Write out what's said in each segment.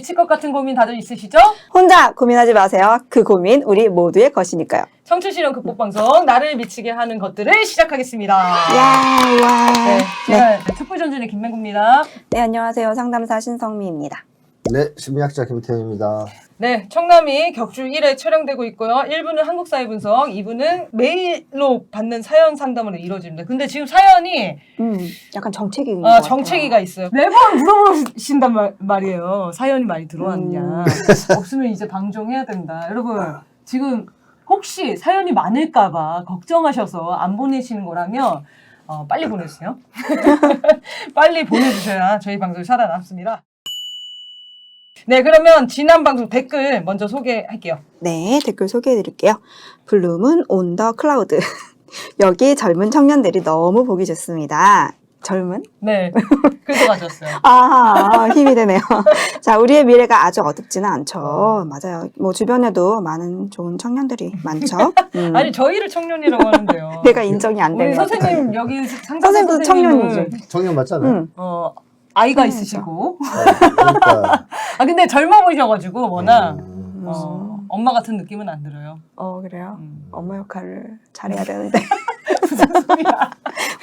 미칠 것 같은 고민 다들 있으시죠? 혼자 고민하지 마세요. 그 고민 우리 모두의 것이니까요. 청춘실현 극복 방송 나를 미치게 하는 것들을 시작하겠습니다. 와. 네, 제가 촛불전진의 김맹구입니다. 네, 안녕하세요. 상담사 신성미입니다. 네, 심리학자 김태현입니다. 네, 청남이 격주 1회 촬영되고 있고요. 1부는 한국사회 분석, 2부는 메일로 받는 사연 상담으로 이루어집니다. 근데 지금 사연이 약간 정체기. 정체기가 있어요. 매번 물어보신단 말이에요. 사연이 많이 들어왔냐. 없으면 이제 방종해야 된다. 여러분, 지금 혹시 사연이 많을까봐 걱정하셔서 안 보내시는 거라면 빨리 보내주세요. 빨리 보내주셔야 저희 방송이 살아남습니다. 네, 그러면 지난 방송 댓글 먼저 소개할게요. 네, 댓글 소개해드릴게요. 블룸은 온 더 클라우드. 여기 젊은 청년들이 너무 보기 좋습니다. 젊은? 네, 그래서 가져왔어요. 힘이 되네요. 자, 우리의 미래가 아주 어둡지는 않죠. 맞아요. 뭐 주변에도 많은 좋은 청년들이 많죠. 아니, 저희를 청년이라고 하는데요. 내가 인정이 안 우리 되면 선생님, 여기 상담 선생님도 청년이죠. 청년 맞잖아요. 아이가 있으시고. 그러니까. 근데 젊어 보셔가지고, 워낙, 엄마 같은 느낌은 안 들어요. 그래요? 엄마 역할을 잘해야 되는데. 무슨 소리야.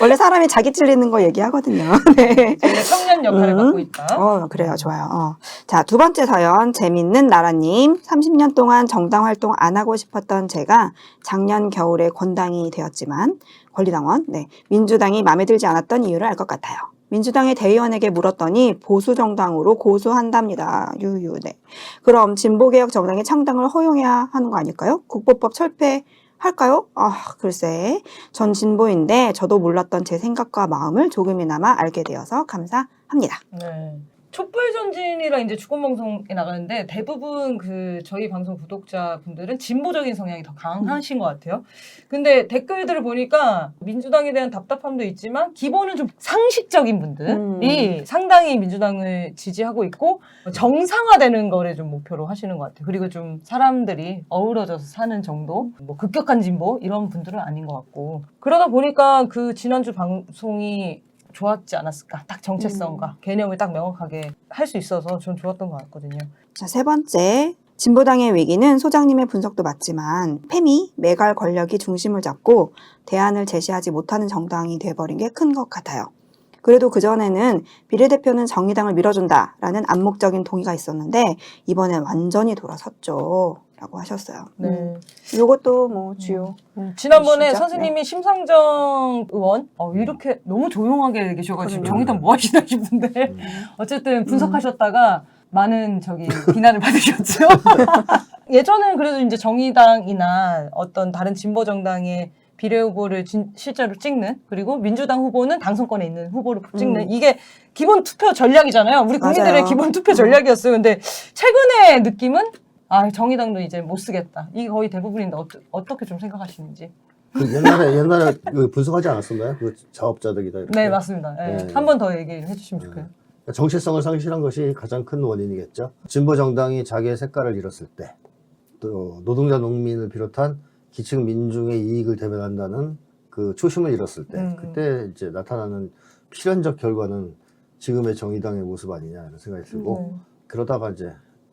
원래 사람이 자기 찔리는 거 얘기하거든요. 네. 저희가 청년 역할을 맡고 있다. 그래요. 좋아요. 자, 두 번째 사연. 재밌는 나라님. 30년 동안 정당 활동 안 하고 싶었던 제가 작년 겨울에 권당이 되었지만, 권리당원, 네. 민주당이 마음에 들지 않았던 이유를 알 것 같아요. 민주당의 대의원에게 물었더니 보수 정당으로 고수한답니다. 네. 그럼 진보개혁 정당의 창당을 허용해야 하는 거 아닐까요? 국보법 철폐할까요? 글쎄. 전 진보인데 저도 몰랐던 제 생각과 마음을 조금이나마 알게 되어서 감사합니다. 네. 촛불전진이랑 이제 주권방송에 나가는데 대부분 저희 방송 구독자분들은 진보적인 성향이 더 강하신 것 같아요. 근데 댓글들을 보니까 민주당에 대한 답답함도 있지만 기본은 좀 상식적인 분들이 상당히 민주당을 지지하고 있고 정상화되는 거를 좀 목표로 하시는 것 같아요. 그리고 좀 사람들이 어우러져서 사는 정도, 뭐 급격한 진보 이런 분들은 아닌 것 같고 그러다 보니까 그 지난주 방송이 좋았지 않았을까? 딱 정체성과 개념을 딱 명확하게 할 수 있어서 전 좋았던 것 같거든요. 자, 세 번째. 진보당의 위기는 소장님의 분석도 맞지만 패미, 매갈 권력이 중심을 잡고 대안을 제시하지 못하는 정당이 돼버린 게 큰 것 같아요. 그래도 그전에는 비례대표는 정의당을 밀어준다라는 암묵적인 동의가 있었는데 이번엔 완전히 돌아섰죠. 라고 하셨어요. 네. 이것도 뭐 주요. 지난번에 이슈죠? 선생님이 심상정 의원 이렇게 너무 조용하게 계셔가지고 정의당 뭐 하시나 싶은데 어쨌든 분석하셨다가 많은 비난을 받으셨죠. 예전에는 그래도 이제 정의당이나 어떤 다른 진보 정당의 비례 후보를 실제로 찍는 그리고 민주당 후보는 당선권에 있는 후보를 찍는 이게 기본 투표 전략이잖아요. 우리 국민들의 맞아요. 기본 투표 전략이었어요. 근데 최근의 느낌은 정의당도 이제 못 쓰겠다. 이게 거의 대부분인데 어떻게 좀 생각하시는지. 옛날에 분석하지 않았었나요? 그 자업자득이다. 이렇게. 네, 맞습니다. 네. 한 번 더 얘기를 해주시면 좋겠어요. 정체성을 상실한 것이 가장 큰 원인이겠죠. 진보 정당이 자기의 색깔을 잃었을 때, 또 노동자 농민을 비롯한 기층 민중의 이익을 대변한다는 그 초심을 잃었을 때, 그때 이제 나타나는 필연적 결과는 지금의 정의당의 모습 아니냐 이런 생각이 들고 그러다가 이제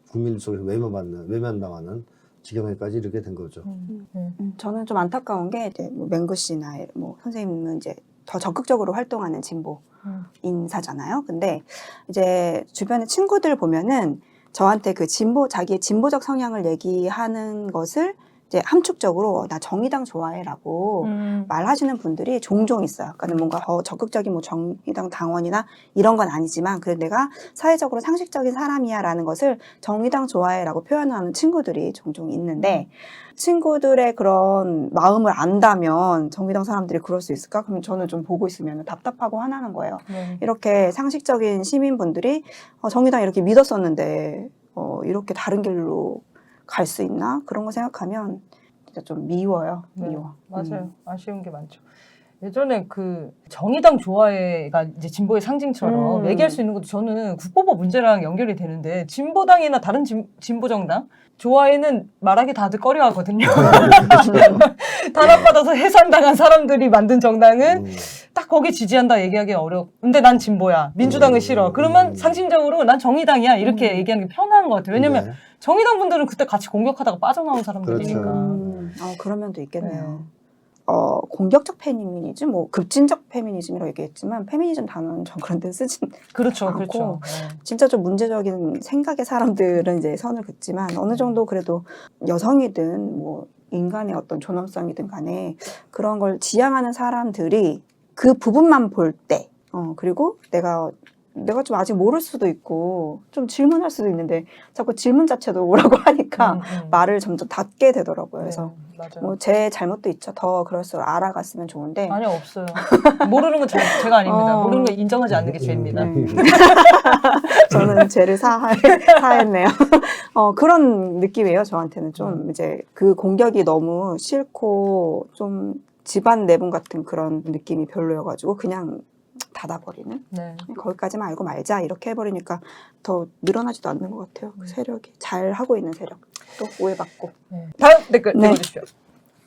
국민 속에서 외면당하는 지경에까지 이르게 된 거죠. 저는 좀 안타까운 게 이제 맹구 씨나 뭐 선생님은 이제 더 적극적으로 활동하는 진보 인사잖아요. 근데 이제 주변의 친구들 보면은 저한테 자기의 진보적 성향을 얘기하는 것을 이제 함축적으로 나 정의당 좋아해라고 말하시는 분들이 종종 있어요. 그러니까 뭔가 적극적인 뭐 정의당 당원이나 이런 건 아니지만 그래도 내가 사회적으로 상식적인 사람이야라는 것을 정의당 좋아해라고 표현하는 친구들이 종종 있는데 친구들의 그런 마음을 안다면 정의당 사람들이 그럴 수 있을까? 그럼 저는 좀 보고 있으면 답답하고 화나는 거예요. 이렇게 상식적인 시민분들이 정의당 이렇게 믿었었는데 이렇게 다른 길로 갈 수 있나? 그런 거 생각하면 진짜 좀 미워요. 미워. 맞아요. 아쉬운 게 많죠. 예전에 정의당 좋아해가 이제 진보의 상징처럼 얘기할 수 있는 것도 저는 국보법 문제랑 연결이 되는데 진보당이나 다른 진보 정당 좋아해는 말하기 다들 꺼려하거든요. 단합받아서 해산당한 사람들이 만든 정당은 딱 거기 지지한다 얘기하기 어려워. 근데 난 진보야. 민주당은 싫어. 그러면 상징적으로 난 정의당이야. 이렇게 얘기하는 게 편한 것 같아요. 왜냐면 네. 정의당 분들은 그때 같이 공격하다가 빠져나온 사람들이니까. 그렇죠. 그런 면도 있겠네요. 네. 공격적 페미니즘, 뭐 급진적 페미니즘이라고 얘기했지만 페미니즘 단어는 전 그런 데 쓰진 그렇죠, 않고 그렇죠. 네. 진짜 좀 문제적인 생각의 사람들은 이제 선을 긋지만 어느 정도 그래도 여성이든 뭐 인간의 어떤 존엄성이든 간에 그런 걸 지향하는 사람들이 그 부분만 볼 때, 그리고 내가 좀 아직 모를 수도 있고 좀 질문할 수도 있는데 자꾸 질문 자체도 오라고 하니까 말을 점점 닫게 되더라고요. 그래서 맞아요. 뭐 제 잘못도 있죠. 더 그럴수록 알아갔으면 좋은데. 아니요, 없어요. 모르는 건 제가 아닙니다. 모르는 건 인정하지 않는 게 죄입니다. 저는 죄를 사했네요. 그런 느낌이에요. 저한테는 좀 이제 그 공격이 너무 싫고 좀 집안 내분 같은 그런 느낌이 별로여가지고 그냥 닫아버리는. 네. 거기까지만 알고 말자 이렇게 해버리니까 더 늘어나지도 않는 것 같아요. 그 세력이 잘 하고 있는 세력 또 오해받고. 네. 다음 댓글 네. 읽어주십시오.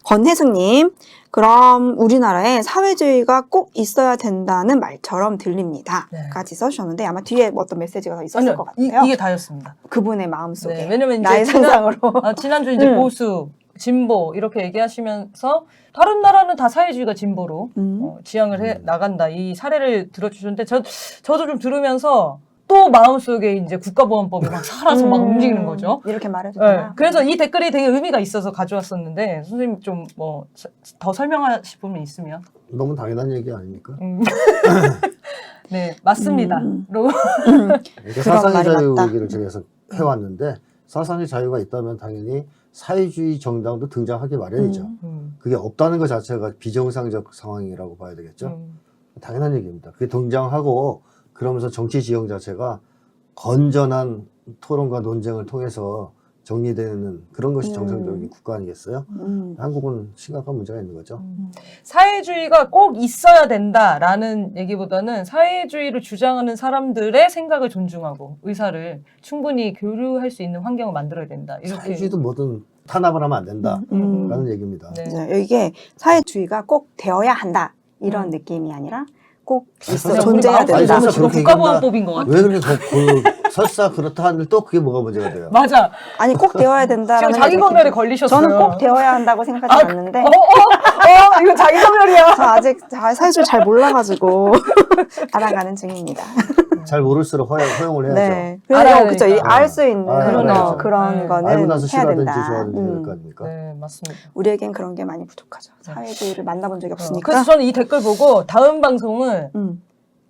권혜숙님, 그럼 우리나라에 사회주의가 꼭 있어야 된다는 말처럼 들립니다. 네. 까지 써주셨는데 아마 뒤에 뭐 어떤 메시지가 더 있었을 것 같아요. 이게 다였습니다. 그분의 마음속에. 네, 왜냐면 이제 나의 상상으로. 지난주 이제 보수, 진보 이렇게 얘기하시면서 다른 나라는 다 사회주의가 진보로 지향을 해 나간다 이 사례를 들어주셨는데 저도 좀 들으면서 또 마음속에 이제 국가보안법이 막 살아서 막 움직이는 거죠. 이렇게 말해도 네, 되나? 그래서 이 댓글이 되게 의미가 있어서 가져왔었는데 선생님 좀 뭐 더 설명하실 부분이 있으면. 너무 당연한 얘기 아닙니까? 네, 맞습니다. 그러니까 사상의 말이 자유 맞다. 얘기를 저희가 해왔는데 사상의 자유가 있다면 당연히 사회주의 정당도 등장하기 마련이죠. 그게 없다는 것 자체가 비정상적 상황이라고 봐야 되겠죠. 당연한 얘기입니다. 그게 등장하고 그러면서 정치 지형 자체가 건전한 토론과 논쟁을 통해서 정리되는 그런 것이 정상적인 국가 아니겠어요? 한국은 심각한 문제가 있는 거죠. 사회주의가 꼭 있어야 된다라는 얘기보다는 사회주의를 주장하는 사람들의 생각을 존중하고 의사를 충분히 교류할 수 있는 환경을 만들어야 된다. 이렇게. 사회주의도 뭐든 탄압을 하면 안 된다라는 얘기입니다. 네. 맞아요. 이게 사회주의가 꼭 되어야 한다. 이런 느낌이 아니라 꼭 있어 그냥 존재해야 아니, 된다. 설사 지금 그렇게 국가보안법인 것 같아. 왜 그렇게 설사 그렇다 하는데 또 그게 뭐가 문제가 돼요? 맞아. 아니 꼭 되어야 된다라는 지금 자기 게 검열에 느낌- 걸리셨어요. 저는 꼭 되어야 한다고 생각하지 않는데 이거 자기 검열이야. 저 아직 사회주의 잘 몰라가지고 알아가는 중입니다. 잘 모를수록 허용을 해야죠. 네. 알아야 그래서 그쵸. 되니까. 알 수 있는 알아야죠. 그런 네. 거는 알고 나서 해야 싫어하든지 된다. 좋아하든지 그럴 거 아닙니까? 네, 맞습니다. 우리에겐 그런 게 많이 부족하죠. 사회주의를 만나본 적이 없으니까. 그래서 저는 이 댓글 보고 다음 방송은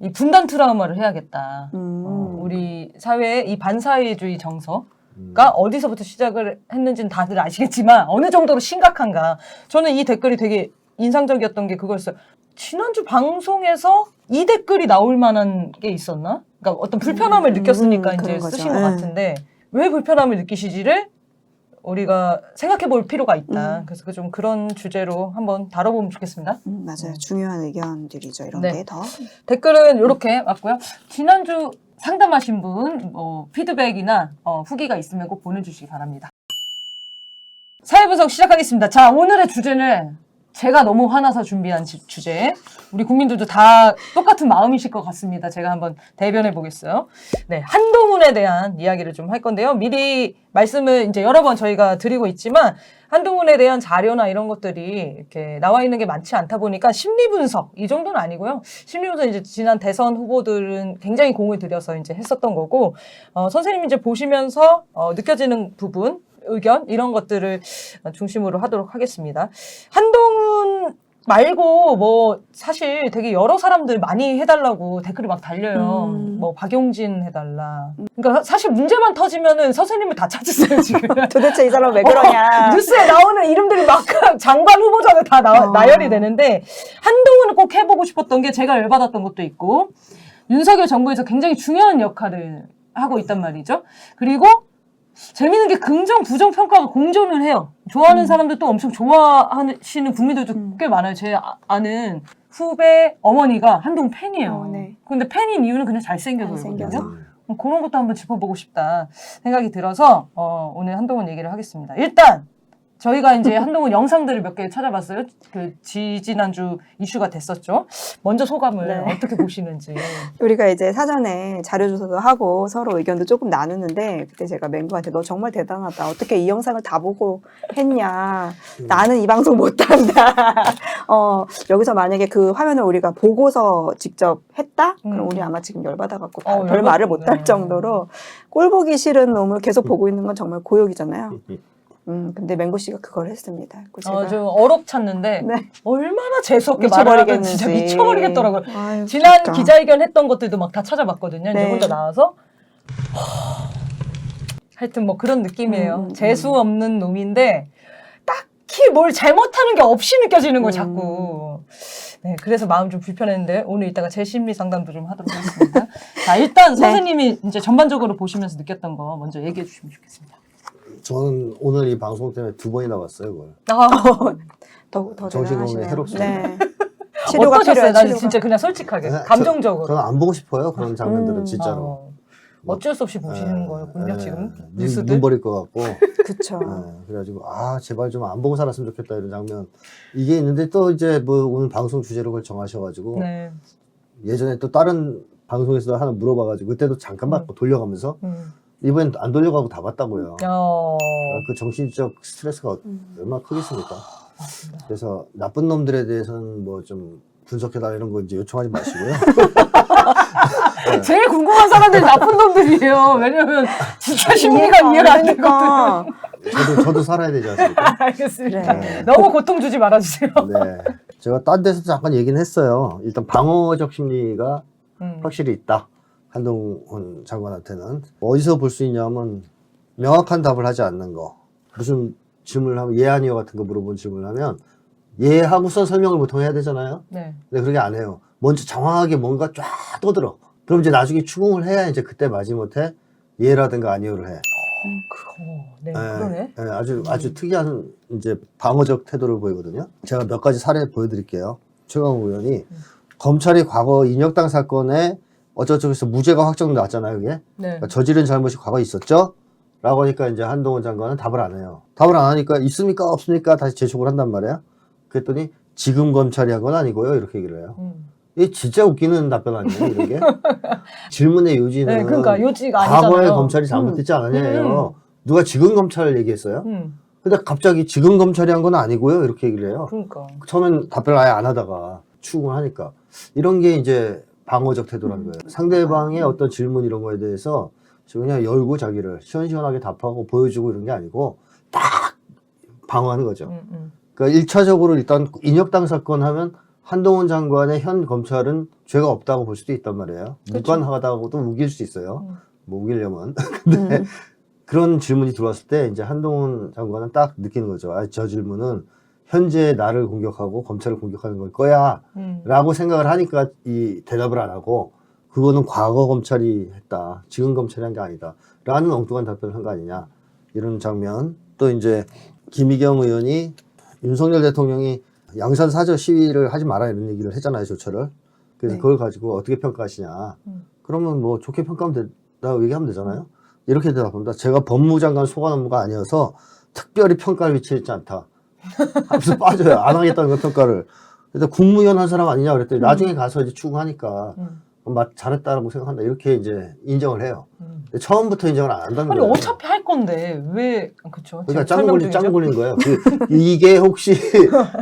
이 분단 트라우마를 해야겠다. 우리 사회의 이 반사회주의 정서가 어디서부터 시작을 했는지는 다들 아시겠지만 어느 정도로 심각한가. 저는 이 댓글이 되게 인상적이었던 게 그거였어요. 지난주 방송에서 이 댓글이 나올 만한 게 있었나? 그러니까 어떤 불편함을 느꼈으니까 이제 그런 거죠. 쓰신 것 같은데 왜 불편함을 느끼시지를 우리가 생각해 볼 필요가 있다. 그래서 좀 그런 주제로 한번 다뤄보면 좋겠습니다. 맞아요. 중요한 의견들이죠. 이런 네. 게 더. 댓글은 이렇게 왔고요. 지난주 상담하신 분 피드백이나 후기가 있으면 꼭 보내주시기 바랍니다. 사회분석 시작하겠습니다. 자, 오늘의 주제는 제가 너무 화나서 준비한 주제. 우리 국민들도 다 똑같은 마음이실 것 같습니다. 제가 한번 대변해 보겠어요. 네, 한동훈에 대한 이야기를 좀 할 건데요. 미리 말씀을 이제 여러 번 저희가 드리고 있지만 한동훈에 대한 자료나 이런 것들이 이렇게 나와 있는 게 많지 않다 보니까 심리 분석 이 정도는 아니고요. 심리 분석 이제 지난 대선 후보들은 굉장히 공을 들여서 이제 했었던 거고 선생님이 이제 보시면서 느껴지는 부분. 의견 이런 것들을 중심으로 하도록 하겠습니다. 한동훈 말고 뭐 사실 되게 여러 사람들 많이 해달라고 댓글이 막 달려요. 뭐 박용진 해달라. 그러니까 사실 문제만 터지면은 선생님을 다 찾으세요 지금. 도대체 이 사람 왜 그러냐. 뉴스에 나오는 이름들이 막 장관 후보자들 다 나열이 되는데 한동훈을 꼭 해보고 싶었던 게 제가 열받았던 것도 있고 윤석열 정부에서 굉장히 중요한 역할을 하고 있단 말이죠. 그리고 재미있는 게 긍정, 부정 평가가 공존을 해요. 좋아하는 사람들도 엄청 좋아하시는 국민들도 꽤 많아요. 제 아는 후배 어머니가 한동훈 팬이에요. 네. 근데 팬인 이유는 그냥 잘생겨서거든요. 잘생겨서. 그런 것도 한번 짚어보고 싶다 생각이 들어서 오늘 한동훈 얘기를 하겠습니다. 일단 저희가 이제 한동훈 영상들을 몇 개 찾아봤어요. 그 지지난주 이슈가 됐었죠. 먼저 소감을 네. 어떻게 보시는지. 우리가 이제 사전에 자료 조사도 하고 서로 의견도 조금 나누는데 그때 제가 맹구한테 너 정말 대단하다. 어떻게 이 영상을 다 보고 했냐. 나는 이 방송 못한다. 여기서 만약에 그 화면을 우리가 보고서 직접 했다? 그럼 우리 아마 지금 열받아갖고 별 말을 못 할 정도로 꼴 보기 싫은 놈을 계속 보고 있는 건 정말 고역이잖아요. 근데 맹구 씨가 그걸 했습니다. 제가 좀 어록 찾는데 네. 얼마나 재수없게 말하면 진짜 미쳐버리겠더라고요. 아유, 지난 진짜. 기자회견 했던 것들도 막 다 찾아봤거든요. 이제 네. 혼자 나와서. 하여튼 뭐 그런 느낌이에요. 재수 없는 놈인데 딱히 뭘 잘못하는 게 없이 느껴지는 걸 자꾸. 네, 그래서 마음 좀 불편했는데 오늘 이따가 제 심리 상담도 좀 하도록 하겠습니다. 자, 일단 선생님이 이제 전반적으로 보시면서 느꼈던 거 먼저 얘기해 주시면 좋겠습니다. 저는 오늘 이 방송 때문에 2번이나 봤어요, 그걸. 더 정신건강에 해롭습니다. 네. 치료가 어떠셨어요? 필요해요. 난 치료가. 진짜 그냥 솔직하게 네, 감정적으로. 저는 안 보고 싶어요, 그런 장면들은 진짜로. 어쩔 수 없이 보시는 거였군요, 지금 뉴스들. 눈 버릴 것 같고. 그쵸. 그래가지고 제발 좀 안 보고 살았으면 좋겠다 이런 장면 이게 있는데 또 이제 뭐 오늘 방송 주제로 그걸 정하셔가지고 네. 예전에 또 다른 방송에서도 하나 물어봐가지고 그때도 잠깐 받고 돌려가면서 이번엔 안 돌려가고 다 봤다고요. 그 정신적 스트레스가 얼마나 크겠습니까? 그래서 나쁜 놈들에 대해서는 뭐 좀 분석해달라 이런 거 이제 요청하지 마시고요. 제일 궁금한 사람들이 나쁜 놈들이에요. 왜냐면 진짜 심리가 이해가 안 되니까. 되거든. 저도 살아야 되지 않습니까? 알겠습니다. 네. 너무 고통 주지 말아주세요. 네. 제가 딴 데서 잠깐 얘기는 했어요. 일단 방어적 심리가 확실히 있다. 한동훈 장관한테는. 어디서 볼 수 있냐면 명확한 답을 하지 않는 거. 무슨 질문을 하면 예 아니요 같은 거 물어본 질문을 하면 예 하고서 설명을 보통 해야 되잖아요. 네. 근데 그렇게 안 해요. 먼저 장황하게 뭔가 쫙 떠들어. 그럼 이제 나중에 추궁을 해야 이제 그때 마지못해 예라든가 아니요를 해. 그러네. 아주 특이한 이제 방어적 태도를 보이거든요. 제가 몇 가지 사례 보여드릴게요. 최강욱 의원이 검찰이 과거 인혁당 사건에 어쩌고저쩌고 해서 무죄가 확정났잖아요, 그게. 네. 그러니까 저지른 잘못이 과거에 있었죠? 라고 하니까 이제 한동훈 장관은 답을 안 해요. 답을 안 하니까 있습니까? 없습니까? 다시 재촉을 한단 말이야. 그랬더니 지금 검찰이 한 건 아니고요. 이렇게 얘기를 해요. 이게 진짜 웃기는 답변 아니에요, 이런 게? 질문의 요지는 네, 그러니까 요지가 아니잖아요. 과거에 검찰이 잘못했지 않았냐예요. 누가 지금 검찰을 얘기했어요? 근데 갑자기 지금 검찰이 한 건 아니고요. 이렇게 얘기를 해요. 그러니까. 처음엔 답변을 아예 안 하다가 추궁을 하니까. 이런 게 이제 방어적 태도라는 거예요. 상대방의 어떤 질문 이런 거에 대해서 그냥 열고 자기를 시원시원하게 답하고 보여주고 이런 게 아니고 딱 방어하는 거죠. 그러니까 1차적으로 일단 인혁당 사건 하면 한동훈 장관의 현 검찰은 죄가 없다고 볼 수도 있단 말이에요. 무관하다고도 우길 수 있어요. 뭐 우기려면. 근데 그런 질문이 들어왔을 때 이제 한동훈 장관은 딱 느끼는 거죠. 저 질문은 현재 나를 공격하고 검찰을 공격하는 걸 거야 라고 생각을 하니까 이 대답을 안 하고 그거는 과거 검찰이 했다. 지금 검찰이 한 게 아니다. 라는 엉뚱한 답변을 한 거 아니냐. 이런 장면. 또 이제 김의겸 의원이 윤석열 대통령이 양산 사저 시위를 하지 마라 이런 얘기를 했잖아요. 조처를. 그래서 그걸 가지고 어떻게 평가하시냐. 그러면 뭐 좋게 평가하면 된다고 얘기하면 되잖아요. 이렇게 대답합니다. 제가 법무장관 소관 업무가 아니어서 특별히 평가를 위치에 있지 않다. 하면서 빠져요. 안 하겠다는 거 평가를. 그래서 국무위원 한 사람 아니냐 그랬더니 나중에 가서 이제 추궁하니까 잘했다라고 생각한다. 이렇게 이제 인정을 해요. 근데 처음부터 인정을 안 한다는 아니 거예요. 어차피 할 건데 왜 그쵸? 그러니까 지금 짱 걸린 거예요. 이게 혹시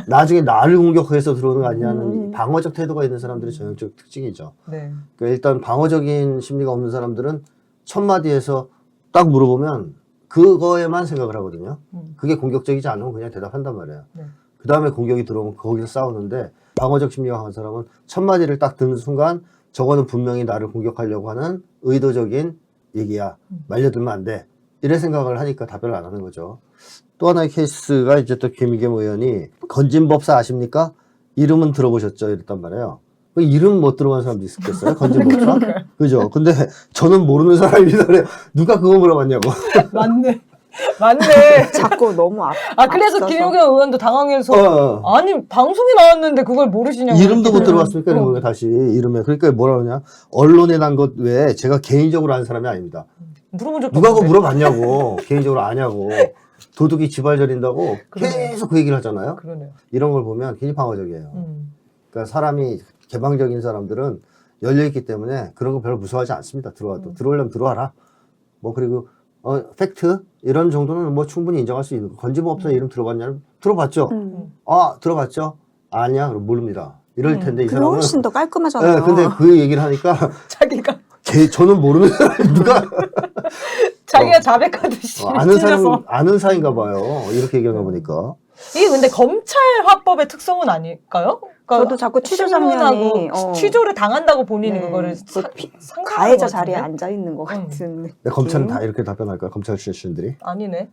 나중에 나를 공격해서 들어오는 거 아니냐는 방어적 태도가 있는 사람들의 전형적 특징이죠. 네. 그러니까 일단 방어적인 심리가 없는 사람들은 첫 마디에서 딱 물어보면 그거에만 생각을 하거든요. 그게 공격적이지 않으면 그냥 대답한단 말이에요. 네. 그 다음에 공격이 들어오면 거기서 싸우는데 방어적 심리가 강한 사람은 첫 마디를 딱 듣는 순간 저거는 분명히 나를 공격하려고 하는 의도적인 얘기야. 말려들면 안 돼. 이래 생각을 하니까 답변을 안 하는 거죠. 또 하나의 케이스가 이제 또 김의겸 의원이 건진법사 아십니까? 이름은 들어보셨죠? 이랬단 말이에요. 그 이름 못 들어본 사람도 있었겠어요? 건진법사? 그죠? 근데 저는 모르는 사람이다 그래요. 누가 그거 물어봤냐고. 맞네. 자꾸 너무 그래서 앞서서. 김의겸 의원도 당황해서 아니 방송에 나왔는데 그걸 모르시냐고. 이름도 못 들어봤으니까 이런 거예요, 다시 이름에. 그러니까 뭐라 그러냐? 언론에 난 것 외에 제가 개인적으로 아는 사람이 아닙니다. 물어본 적도 누가 그거 없는데. 물어봤냐고. 개인적으로 아냐고. 도둑이 지발 저린다고 그러네요. 계속 그 얘기를 하잖아요. 그러네요. 이런 걸 보면 굉장히 방어적이에요. 그러니까 사람이 개방적인 사람들은 열려있기 때문에 그런 거 별로 무서워하지 않습니다. 들어와도. 들어오려면 들어와라. 뭐 그리고 팩트 이런 정도는 뭐 충분히 인정할 수 있는 거. 건지보업소 이름 들어봤냐면 들어봤죠. 아 들어봤죠. 아니야 그럼 모릅니다. 이럴 텐데 이 그게 사람은 훨씬 더 깔끔하잖아요. 네, 근데 그 얘기를 하니까 자기가 저는 모르는 사람이 누가 자기가 자백하듯이 아는 사람 찔러서. 아는 사이인가 봐요. 이렇게 얘기하는 거 보니까. 이게 근데 검찰 화법의 특성은 아닐까요? 그러니까 저도 자꾸 취조 신문하고 장면이 취조를 당한다고 본인이 네. 그거를 그 상상하는 가해자 것 자리에 같은데? 앉아 있는 것 같은. 근데 검찰은 다 이렇게 답변할까요? 검찰 출신들이? 아니네.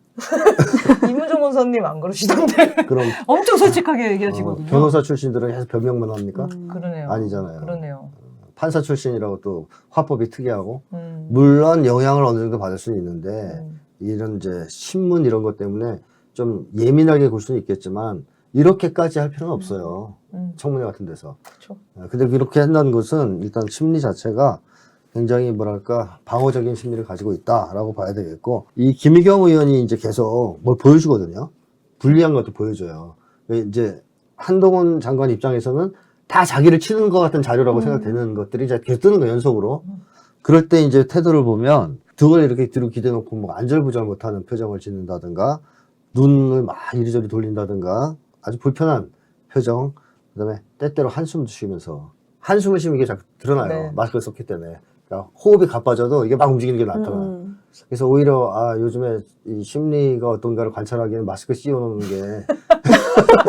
이문정 원사님 안 그러시던데. 그럼 엄청 솔직하게 얘기하시거든요. 변호사 출신들은 계속 변명만 합니까? 그러네요. 아니잖아요. 그러네요. 판사 출신이라고 또 화법이 특이하고 물론 영향을 어느 정도 받을 수는 있는데 이런 이제 신문 이런 것 때문에 좀 예민하게 굴 수는 있겠지만 이렇게까지 할 필요는 없어요. 청문회 같은 데서. 그렇죠. 근데 이렇게 한다는 것은 일단 심리 자체가 굉장히 뭐랄까 방어적인 심리를 가지고 있다라고 봐야 되겠고 이 김의겸 의원이 이제 계속 뭘 보여주거든요. 불리한 것도 보여줘요. 이제 한동훈 장관 입장에서는 다 자기를 치는 것 같은 자료라고 생각되는 것들이 이제 계속 뜨는 거예요, 연속으로. 그럴 때 이제 태도를 보면 등을 이렇게 뒤로 기대놓고 뭐 안절부절 못하는 표정을 짓는다든가 눈을 막 이리저리 돌린다든가 아주 불편한 표정, 그 다음에 때때로 한숨 쉬면서 한숨을 쉬면 이게 자꾸 드러나요. 네. 마스크를 썼기 때문에. 그러니까 호흡이 가빠져도 이게 막 움직이는 게 나타나요. 그래서 오히려 요즘에 이 심리가 어떤가를 관찰하기에는 마스크 씌워놓는 게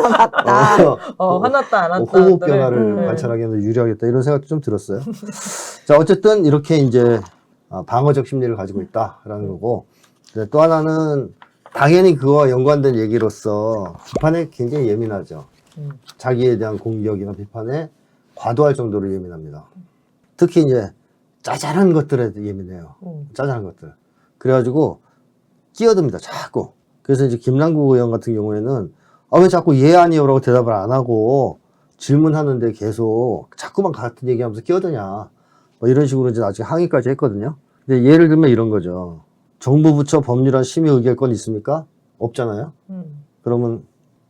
맞다. 화났다 안 왔다. 호흡 변화를 관찰하기에는 유리하겠다 이런 생각도 좀 들었어요. 자 어쨌든 이렇게 이제 방어적 심리를 가지고 있다라는 거고 또 하나는 당연히 그와 연관된 얘기로서 비판에 굉장히 예민하죠. 자기에 대한 공격이나 비판에 과도할 정도로 예민합니다. 특히 이제 짜잘한 것들에 예민해요. 짜잘한 것들. 그래가지고 끼어듭니다. 자꾸. 그래서 이제 김남국 의원 같은 경우에는 왜 자꾸 예 아니요라고 대답을 안 하고 질문하는데 계속 자꾸만 같은 얘기하면서 끼어드냐. 뭐 이런 식으로 이제 나중에 항의까지 했거든요. 근데 예를 들면 이런 거죠. 정부 부처 법률안 심의 의결권 있습니까? 없잖아요. 그러면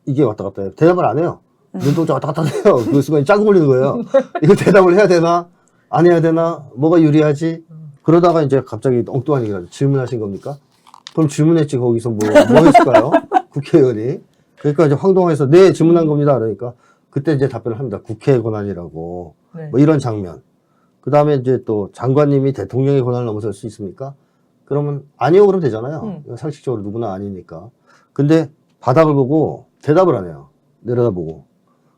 이게 왔다 갔다 해요. 대답을 안 해요. 눈동자 왔다 갔다 해요. 그 순간에 짜고 걸리는 거예요. 이거 대답을 해야 되나? 안 해야 되나? 뭐가 유리하지? 그러다가 이제 갑자기 엉뚱한 얘기를 하죠. 질문하신 겁니까? 그럼 질문했지. 거기서 뭐 했을까요? 국회의원이. 그러니까 이제 황당해서 네, 질문한 겁니다. 그러니까 그때 이제 답변을 합니다. 국회의 권한이라고. 네. 뭐 이런 장면. 그 다음에 이제 또 장관님이 대통령의 권한을 넘어설 수 있습니까? 그러면 아니요 그러면 되잖아요. 상식적으로 누구나 아니니까. 근데 바닥을 보고 대답을 안 해요. 내려다보고.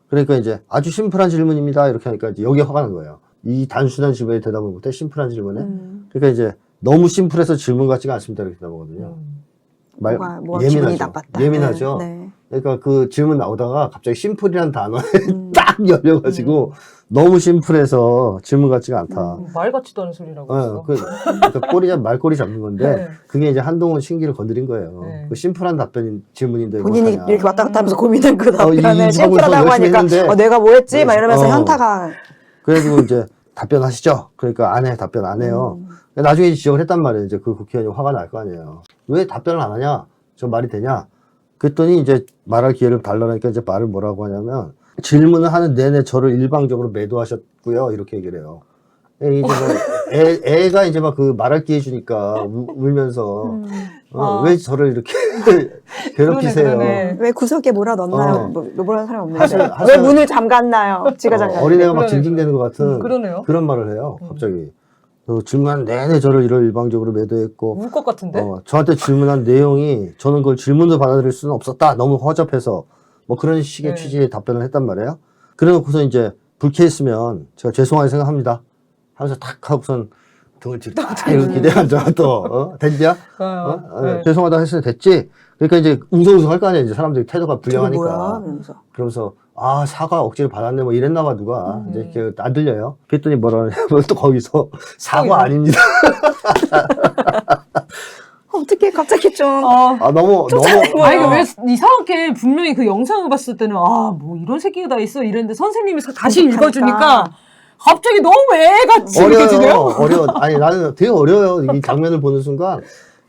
그러니까 이제 아주 심플한 질문입니다. 이렇게 하니까 이제 여기에 화가 난 거예요. 이 단순한 질문에 대답을 못해 심플한 질문에. 그러니까 이제 너무 심플해서 질문 같지가 않습니다. 이렇게 대답하거든요. 뭐가 기분이 나빴다. 예민하죠. 네. 그러니까 그 질문 나오다가 갑자기 심플이라는 단어에 딱 열려가지고 너무 심플해서 질문 같지가 않다. 말 같지도 않은 소리라고 했어. 그러니까 말꼬리 잡는 건데 네. 그게 이제 한동훈 신기를 건드린 거예요. 네. 그 심플한 질문인데 본인이 못하냐. 이렇게 왔다 갔다 하면서 고민한 그 이 답변을 하고 심플하다고 열심히 하니까 했는데. 내가 뭐 했지? 막 이러면서 어. 현타가. 그래가지고 이제 답변하시죠. 그러니까 안 해, 답변 안 해요. 나중에 지적을 했단 말이에요. 이제 그 국회의원이 화가 날 거 아니에요. 왜 답변을 안 하냐? 저 말이 되냐? 그랬더니 이제 말할 기회를 달라니까 이제 말을 뭐라고 하냐면 질문을 하는 내내 저를 일방적으로 매도하셨고요. 이렇게 얘기를 해요. 이제 뭐 애가 이제 막 그 말할 기회 주니까 울면서 왜 저를 이렇게 괴롭히세요? 그러네. 왜 구석에 몰아넣나요? 뭐라는 사람이 없는데. 하세요. 왜 문을 잠갔나요? 지가 잠갔는데. 어린애가 막 그러네. 징징대는 것 같은 그러네요. 그런 말을 해요. 갑자기. 질문한 내내 저를 이런 일방적으로 매도했고 울 것 같은데? 저한테 질문한 내용이 저는 그걸 질문으로 받아들일 수는 없었다. 너무 허접해서 뭐 그런 식의 네. 취지의 답변을 했단 말이에요. 그래놓고서 이제 불쾌했으면 제가 죄송하게 생각합니다 하면서 탁 하고선 등을 뒤로 딱 이렇게 기대앉아 또 됐냐? 네. 죄송하다 했으니 됐지? 그러니까 이제 웅성웅성 할 거 아니야. 이제 사람들이 태도가 저게 뭐야? 불량하니까. 이러면서. 그러면서 사과 억지로 받았네 뭐 이랬나 봐 누가 이제 이렇게 안 들려요. 그랬더니 뭐라 하냐면 또 거기서 사과 아닙니다. 어떻게 갑자기 좀. 너무 아니, 왜 이상하게 분명히 그 영상을 봤을 때는 뭐 이런 새끼가 다 있어 이랬는데 선생님이 다시 그러니까. 읽어주니까 갑자기 너무 애같이 느껴지네요. 어려워. 아니 나는 되게 어려워요. 이 장면을 보는 순간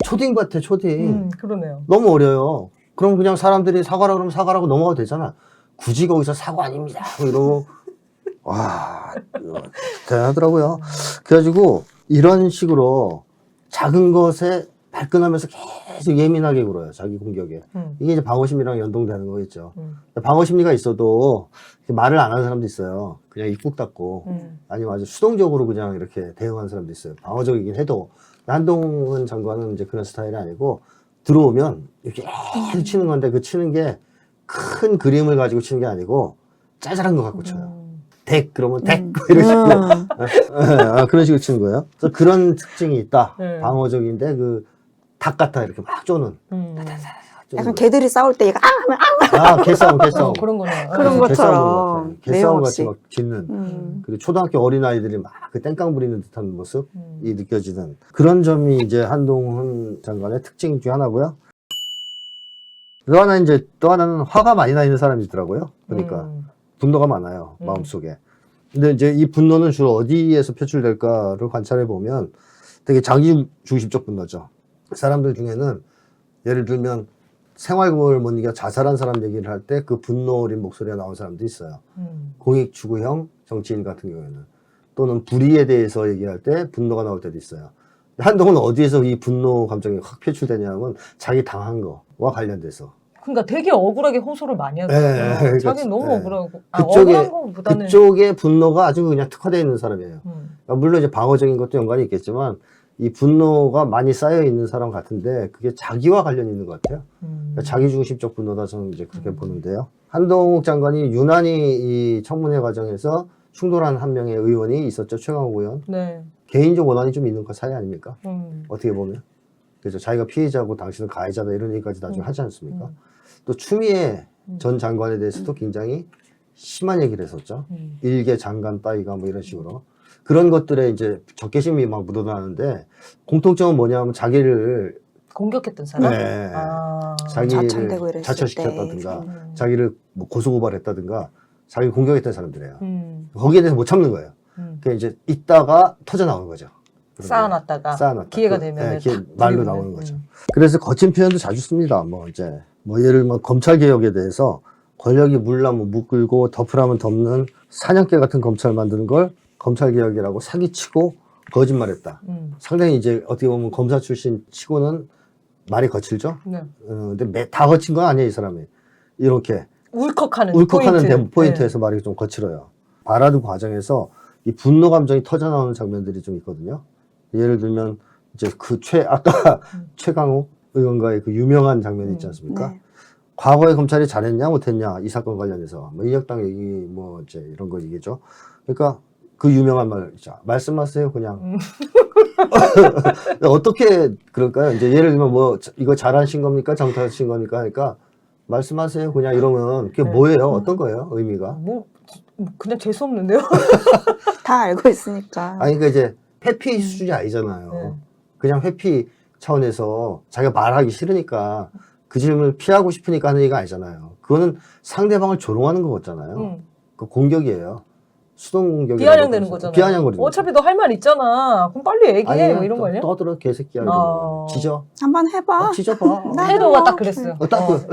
초딩 같아, 초딩. 그러네요. 너무 어려요. 그럼 그냥 사람들이 사과라 그러면 사과라고 넘어가도 되잖아. 굳이 거기서 사과 아닙니다. 뭐 이러고. 와, 대단하더라고요. 그래가지고 이런 식으로 작은 것에 발끈하면서 계속 예민하게 굴어요. 자기 공격에. 이게 이제 방어심리랑 연동되는 거겠죠. 방어심리가 있어도 말을 안 하는 사람도 있어요. 그냥 입국 닫고. 아니면 아주 수동적으로 그냥 이렇게 대응하는 사람도 있어요. 방어적이긴 해도. 한동훈 장관은 이제 그런 스타일이 아니고 들어오면 이렇게 계속 치는 건데 그 치는 게 큰 그림을 가지고 치는 게 아니고 짜잘한 거 갖고 쳐요. 덱 그러면 덱 이런 식으로 그런 식으로 치는 거예요. 그래서 그런 특징이 있다. 방어적인데 그 닭 같아 이렇게 막 쪼는. 약간 개들이 싸울 때 얘가 하면 개싸움. 그런 거네요. 그런 것처럼 개싸움 내용 같이 없이. 막 짖는. 그리고 초등학교 어린아이들이 막 그 땡깡 부리는 듯한 모습이 느껴지는 그런 점이 이제 한동훈 장관의 특징 중 하나고요. 또 하나는 화가 많이 나 있는 사람이 있더라고요. 그러니까 분노가 많아요. 마음속에. 근데 이제 이 분노는 주로 어디에서 표출될까를 관찰해 보면 되게 자기 중심적 분노죠. 사람들 중에는 예를 들면 생활고를 못 이겨 자살한 사람 얘기를 할 때 그 분노 어린 목소리가 나온 사람도 있어요. 공익 추구형 정치인 같은 경우에는. 또는 불의에 대해서 얘기할 때 분노가 나올 때도 있어요. 한동훈은 어디에서 이 분노 감정이 확 표출되냐면 자기 당한 거와 관련돼서. 그러니까 되게 억울하게 호소를 많이 하더라고요. 그러니까, 자기는 너무 억울하고. 그쪽에, 억울한 거보다는. 그쪽의 분노가 아주 그냥 특화되어 있는 사람이에요. 그러니까 물론 이제 방어적인 것도 연관이 있겠지만 이 분노가 많이 쌓여 있는 사람 같은데 그게 자기와 관련이 있는 것 같아요. 그러니까 자기 중심적 분노다 저는 이제 그렇게 보는데요. 한동욱 장관이 유난히 이 청문회 과정에서 충돌한 한 명의 의원이 있었죠. 최강욱 의원. 네. 개인적 원한이 좀 있는 그 사이 아닙니까? 어떻게 보면. 그래서 자기가 피해자고 당신은 가해자다 이런 얘기까지 나중에 하지 않습니까? 또 추미애 전 장관에 대해서도 굉장히 심한 얘기를 했었죠. 일개 장관 따위가 뭐 이런 식으로. 그런 것들에 이제 적개심이 막 묻어나는데 공통점은 뭐냐면 자기를 공격했던 사람? 네. 자청되고 자기를 이랬을 자처시켰다든가 자기를 뭐 고소고발했다든가 자기를 공격했던 사람들이에요. 거기에 대해서 못 참는 거예요. 그 이제 있다가 터져 나오는 거죠. 쌓아놨다가 기회가 되면 말로 나오는 거죠. 그래서 거친 표현도 자주 씁니다. 뭐 이제 뭐 예를 뭐 검찰 개혁에 대해서 권력이 물라면 묶을고 덮으라면 덮는 사냥개 같은 검찰 만드는 걸 검찰 개혁이라고 사기치고 거짓말했다. 상당히 이제 어떻게 보면 검사 출신 치고는 말이 거칠죠. 네. 근데 다 거친 건 아니에요, 이 사람이. 이렇게 울컥하는 포인트에서 말이 좀 거칠어요. 발화드 과정에서 이 분노 감정이 터져 나오는 장면들이 좀 있거든요. 예를 들면 이제 아까 최강욱 의원과의 그 유명한 장면이 있지 않습니까? 네. 과거에 검찰이 잘했냐 못했냐 이 사건 관련해서 뭐 인혁당 얘기 뭐 이제 이런 거 얘기죠. 그러니까 그 유명한 말 있죠. 말씀하세요 그냥. 어떻게 그럴까요? 이제 예를 들면 뭐 이거 잘하신 겁니까 잘못하신 겁니까 하니까 말씀하세요 그냥 이러면 그게 뭐예요? 어떤 거예요? 의미가? 뭐 그냥 재수 없는데요? 다 알고 있으니까. 아니 그러니까 이제 회피 수준이 아니잖아요. 그냥 회피 차원에서 자기가 말하기 싫으니까 그 질문을 피하고 싶으니까 하는 얘기가 아니잖아요. 그거는 상대방을 조롱하는 거잖아요. 그 공격이에요. 수동 공격이 비아냥되는 거잖아요. 비아냥거리는 어차피 너 할 말 있잖아. 그럼 빨리 얘기해. 뭐 이런 거 아니야? 떠들어 개새끼야. 지져. 한번 해봐. 지져봐. 태도가 딱 그랬어요.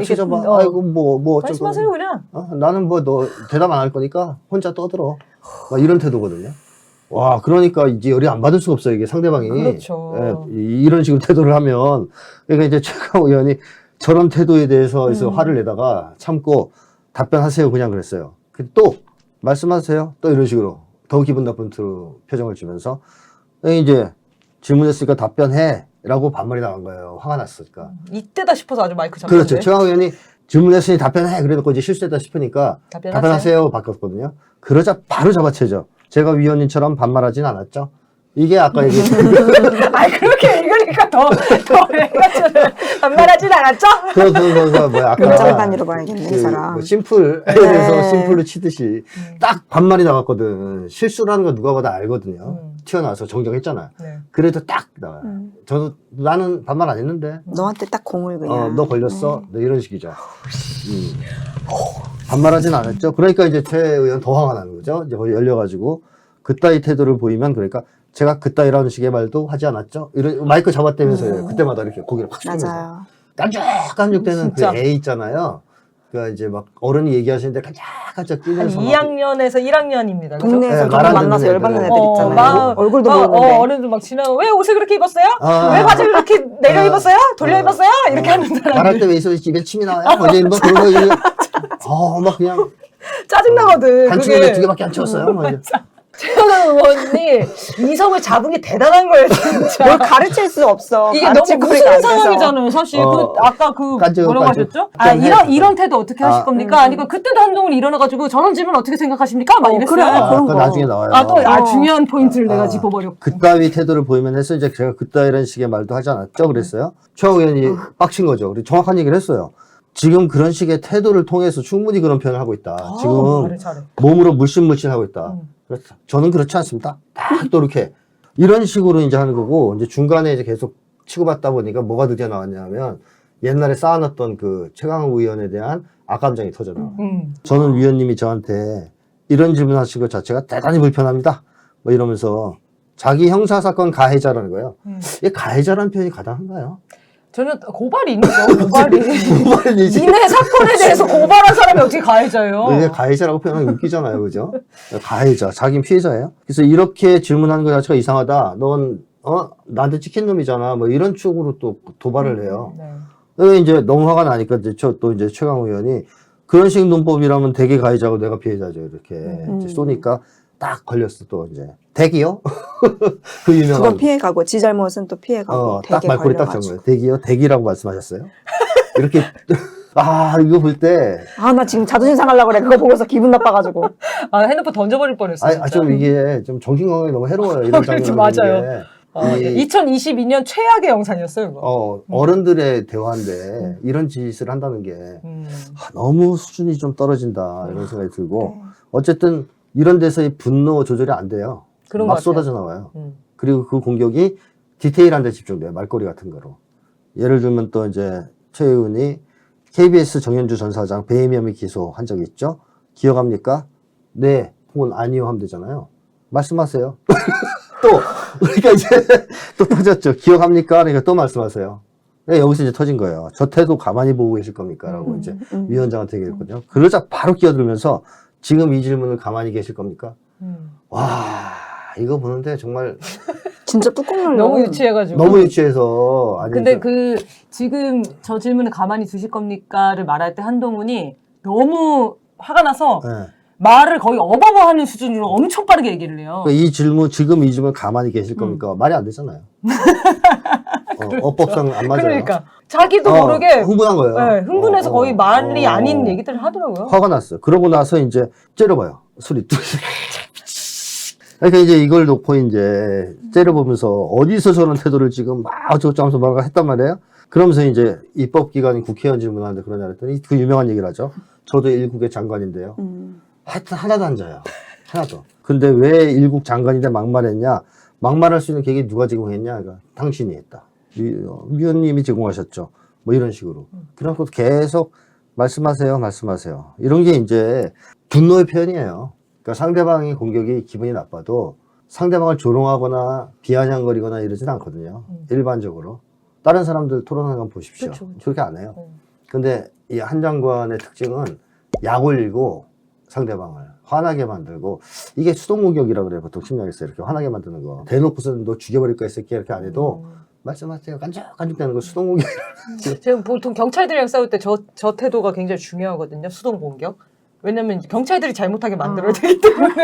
지져봐. 아이고 뭐 말씀하세요 그냥. 나는 뭐 너 대답 안 할 거니까 혼자 떠들어. 막 이런 태도거든요. 와, 그러니까 이제 열이 안 받을 수가 없어요. 이게 상대방이. 그렇죠. 이런 식으로 태도를 하면. 그러니까 이제 최강욱 의원이 저런 태도에 대해서 화를 내다가 참고 답변하세요. 그냥 그랬어요. 또 말씀하세요. 또 이런 식으로 더 기분 나쁜 표정을 주면서 이제 질문했으니까 답변해 라고 반말이 나간 거예요. 화가 났으니까. 이때다 싶어서 아주 마이크 잡았는데. 그렇죠. 최강욱 의원이 질문했으니 답변해 그래놓고 이제 실수했다 싶으니까 답변하세요 바꿨거든요. 그러자 바로 잡아채죠. 제가 위원님처럼 반말하진 않았죠. 이게 아까 얘기했던 아니 그렇게 읽으니까 더 해가지고 반말하진 않았죠? 뭐야 아까 문장단위로 봐야겠네 이 사람. 뭐 심플에 대해서 심플로 치듯이 딱 반말이 나갔거든. 실수라는 거 누가 봐도 알거든요. 튀어나와서 정정했잖아요. 그래도 딱 나와요. 나는 반말 안 했는데. 너한테 딱 공을 그냥. 너 걸렸어. 네, 이런 식이죠. 반말하진 않았죠. 그러니까 이제 최 의원 더 화가 나는 거죠. 이제 거의 열려가지고 그따위 태도를 보이면 그러니까 제가 그따위라는 식의 말도 하지 않았죠? 이런 마이크 잡았다면서요. 그때마다 이렇게 고개를 확 숙이면서. 맞아요. 깐죽깐죽대는 그 진짜. 애 있잖아요. 그러니까 이제 막 어른이 얘기하시는데 깐짝깐짝 한 뛰면서 2학년에서 1학년입니다. 동네에서 네, 저거 말 안 만나서 듣는 열받는 애들. 애들 있잖아요. 막, 얼굴도 막, 모르는데. 어른들 막 지나가 왜 옷을 그렇게 입었어요? 아. 왜 바지를 그렇게 내려 아. 입었어요? 돌려 입었어요? 이렇게 하는 사람 말할 때 왜 입에 침이 나와요? 뭐 이제 뭐 그런 거 이제 막 그냥 짜증나거든. 단추에 그게. 2개밖에 안 채웠어요. 막 이제. 최현아 의원이 이성을 잡은 게 대단한 거예요, 진짜. 뭘 가르칠 수 없어. 이게 너무 가르칠 거리가 무서운 안 돼서. 상황이잖아요, 사실. 어. 아까 그 깐죽, 뭐라고 깐죽. 하셨죠? 좀 이런 태도 어떻게 하실 아. 겁니까? 아니면 그때도 한동훈이 일어나가지고 저런 질문 어떻게 생각하십니까? 막 이랬어요. 그래. 그런 그거 거. 나중에 나와요. 중요한 포인트를 내가 아. 짚어버렸고. 그따위 태도를 보이면 해서 이제 제가 그따위라는 식의 말도 하지 않았죠? 그랬어요. 최 의원이 빡친 거죠. 우리 정확한 얘기를 했어요. 지금 그런 식의 태도를 통해서 충분히 그런 표현을 하고 있다. 지금 말을 잘해. 몸으로 물씬물씬하고 있다. 그렇죠. 저는 그렇지 않습니다. 딱 또 이렇게 이런 식으로 이제 하는 거고 이제 중간에 이제 계속 치고받다 보니까 뭐가 드디어 나왔냐면 옛날에 쌓아놨던 그 최강욱 의원에 대한 악감정이 터져나와. 저는 위원님이 저한테 이런 질문하신 것 자체가 대단히 불편합니다. 뭐 이러면서 자기 형사사건 가해자라는 거예요. 이 가해자라는 표현이 가당한가요? 저는 고발이 있는 거죠, 고발이. 고발이지. 니네 사건에 대해서 고발한 사람이 어떻게 가해자예요? 이게 가해자라고 표현하기 웃기잖아요. 그죠? 가해자. 자기는 피해자예요. 그래서 이렇게 질문하는 것 자체가 이상하다. 넌, 나한테 찍힌 놈이잖아. 뭐 이런 쪽으로 또 도발을 해요. 네. 그래서 이제 너무 화가 나니까 이제 또 이제 최강욱 의원이 그런 식 논법이라면 대개 가해자고 내가 피해자죠. 이렇게 이제 쏘니까 딱 걸렸어. 또 이제. 대기요? 그 유명한. 그건 피해가고 지 잘못은 또 피해가고 딱 되게 말꼬리 딱 잡은 걸려가지고. 거예요. 대기요? 대기라고 말씀하셨어요? 이렇게. 이거 볼 때. 나 지금 자존심 상하려고 그래. 그거 보고서 기분 나빠가지고. 핸드폰 던져버릴 뻔했어요. 좀 이게 좀 정신건강이 너무 해로워요. 이런 그렇지, 장면. 맞아요. 2022년 최악의 영상이었어요, 이거. 어른들의 대화인데 이런 짓을 한다는 게 너무 수준이 좀 떨어진다 이런 생각이 들고 어쨌든 이런 데서의 분노 조절이 안 돼요. 그런 막 것 같아요. 쏟아져 나와요. 그리고 그 공격이 디테일한 데 집중돼요. 말꼬리 같은 거로. 예를 들면 또 이제 최 의원이 KBS 정현주 전 사장 배임 혐의 기소한 적이 있죠. 기억합니까? 네, 혹은 아니요 하면 되잖아요. 말씀하세요. 또 그러니까 이제 또 터졌죠. 기억합니까? 그러니까 또 말씀하세요. 네, 여기서 이제 터진 거예요. 저 태도 가만히 보고 계실 겁니까? 라고 이제 위원장한테 얘기했거든요. 그러자 바로 끼어들면서 지금 이 질문을 가만히 계실 겁니까? 와, 이거 보는데 정말 진짜 뚜껑 열려. 너무 유치해가지고. 너무 유치해서. 아니, 근데 지금 저 질문을 가만히 두실 겁니까를 말할 때 한동훈이 너무 화가 나서 네. 말을 거의 어버버하는 수준으로 엄청 빠르게 얘기를 해요. 그러니까 지금 이 질문 가만히 계실 겁니까? 말이 안 되잖아요. 어법상 안 맞아요. 그러니까 자기도 모르게 흥분한 거예요. 네, 흥분해서 거의 말이 아닌 얘기들을 하더라고요. 화가 났어요. 그러고 나서 이제 째려봐요. 소리 뚝. 그러니까 이제 이걸 놓고 이제 째려보면서 어디서 저런 태도를 지금 막 어쩌고저쩌고 하면서 했단 말이에요. 그러면서 이제 입법기관인 국회의원 질문하는데 그러냐 그랬더니 그 유명한 얘기를 하죠. 저도 일국의 장관인데요. 하여튼 하나도 안 져요. 하나도. 근데 왜 일국 장관인데 막말했냐? 막말할 수 있는 계기 누가 제공했냐? 그러니까 당신이 했다. 위원님이 제공하셨죠. 뭐 이런 식으로. 그래갖고 계속 말씀하세요. 이런 게 이제 분노의 표현이에요. 그러니까 상대방의 공격이 기분이 나빠도 상대방을 조롱하거나 비아냥거리거나 이러진 않거든요. 일반적으로. 다른 사람들 토론하는 건 보십시오. 그쵸. 저렇게 안 해요. 근데 이 한 장관의 특징은 약 올리고 상대방을 화나게 만들고 이게 수동공격이라고 그래요. 보통 심리학에서 이렇게 화나게 만드는 거. 대놓고서는 너 죽여버릴 거야 이 새끼 이렇게 안 해도 말씀하세요. 깐죽깐죽대는 거 수동공격. 제가 보통 경찰들이랑 싸울 때 저 태도가 굉장히 중요하거든요. 수동 공격. 왜냐면 이제 경찰들이 잘못하게 만들어야 되기 때문에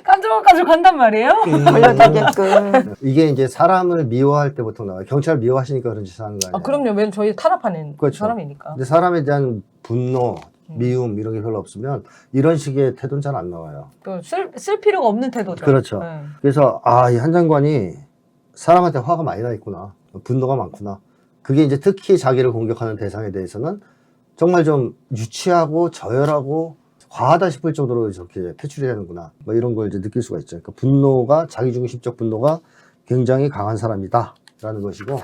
깐죽깐죽 한단 말이에요. 걸려들게끔. 이게 이제 사람을 미워할 때 보통 나와요. 경찰 미워하시니까 그런 짓을 하는 거 아니에요. 그럼요. 왜냐면 저희 탄압하는 그렇죠. 사람이니까. 근데 사람에 대한 분노, 미움 이런 게 별로 없으면 이런 식의 태도는 잘 안 나와요. 쓸 필요가 없는 태도죠. 그렇죠. 네. 그래서 이 한 장관이 사람한테 화가 많이 나 있구나. 분노가 많구나. 그게 이제 특히 자기를 공격하는 대상에 대해서는 정말 좀 유치하고 저열하고 과하다 싶을 정도로 저렇게 표출이 되는구나. 뭐 이런 걸 이제 느낄 수가 있죠. 그러니까 분노가 자기중심적 분노가 굉장히 강한 사람이다라는 것이고,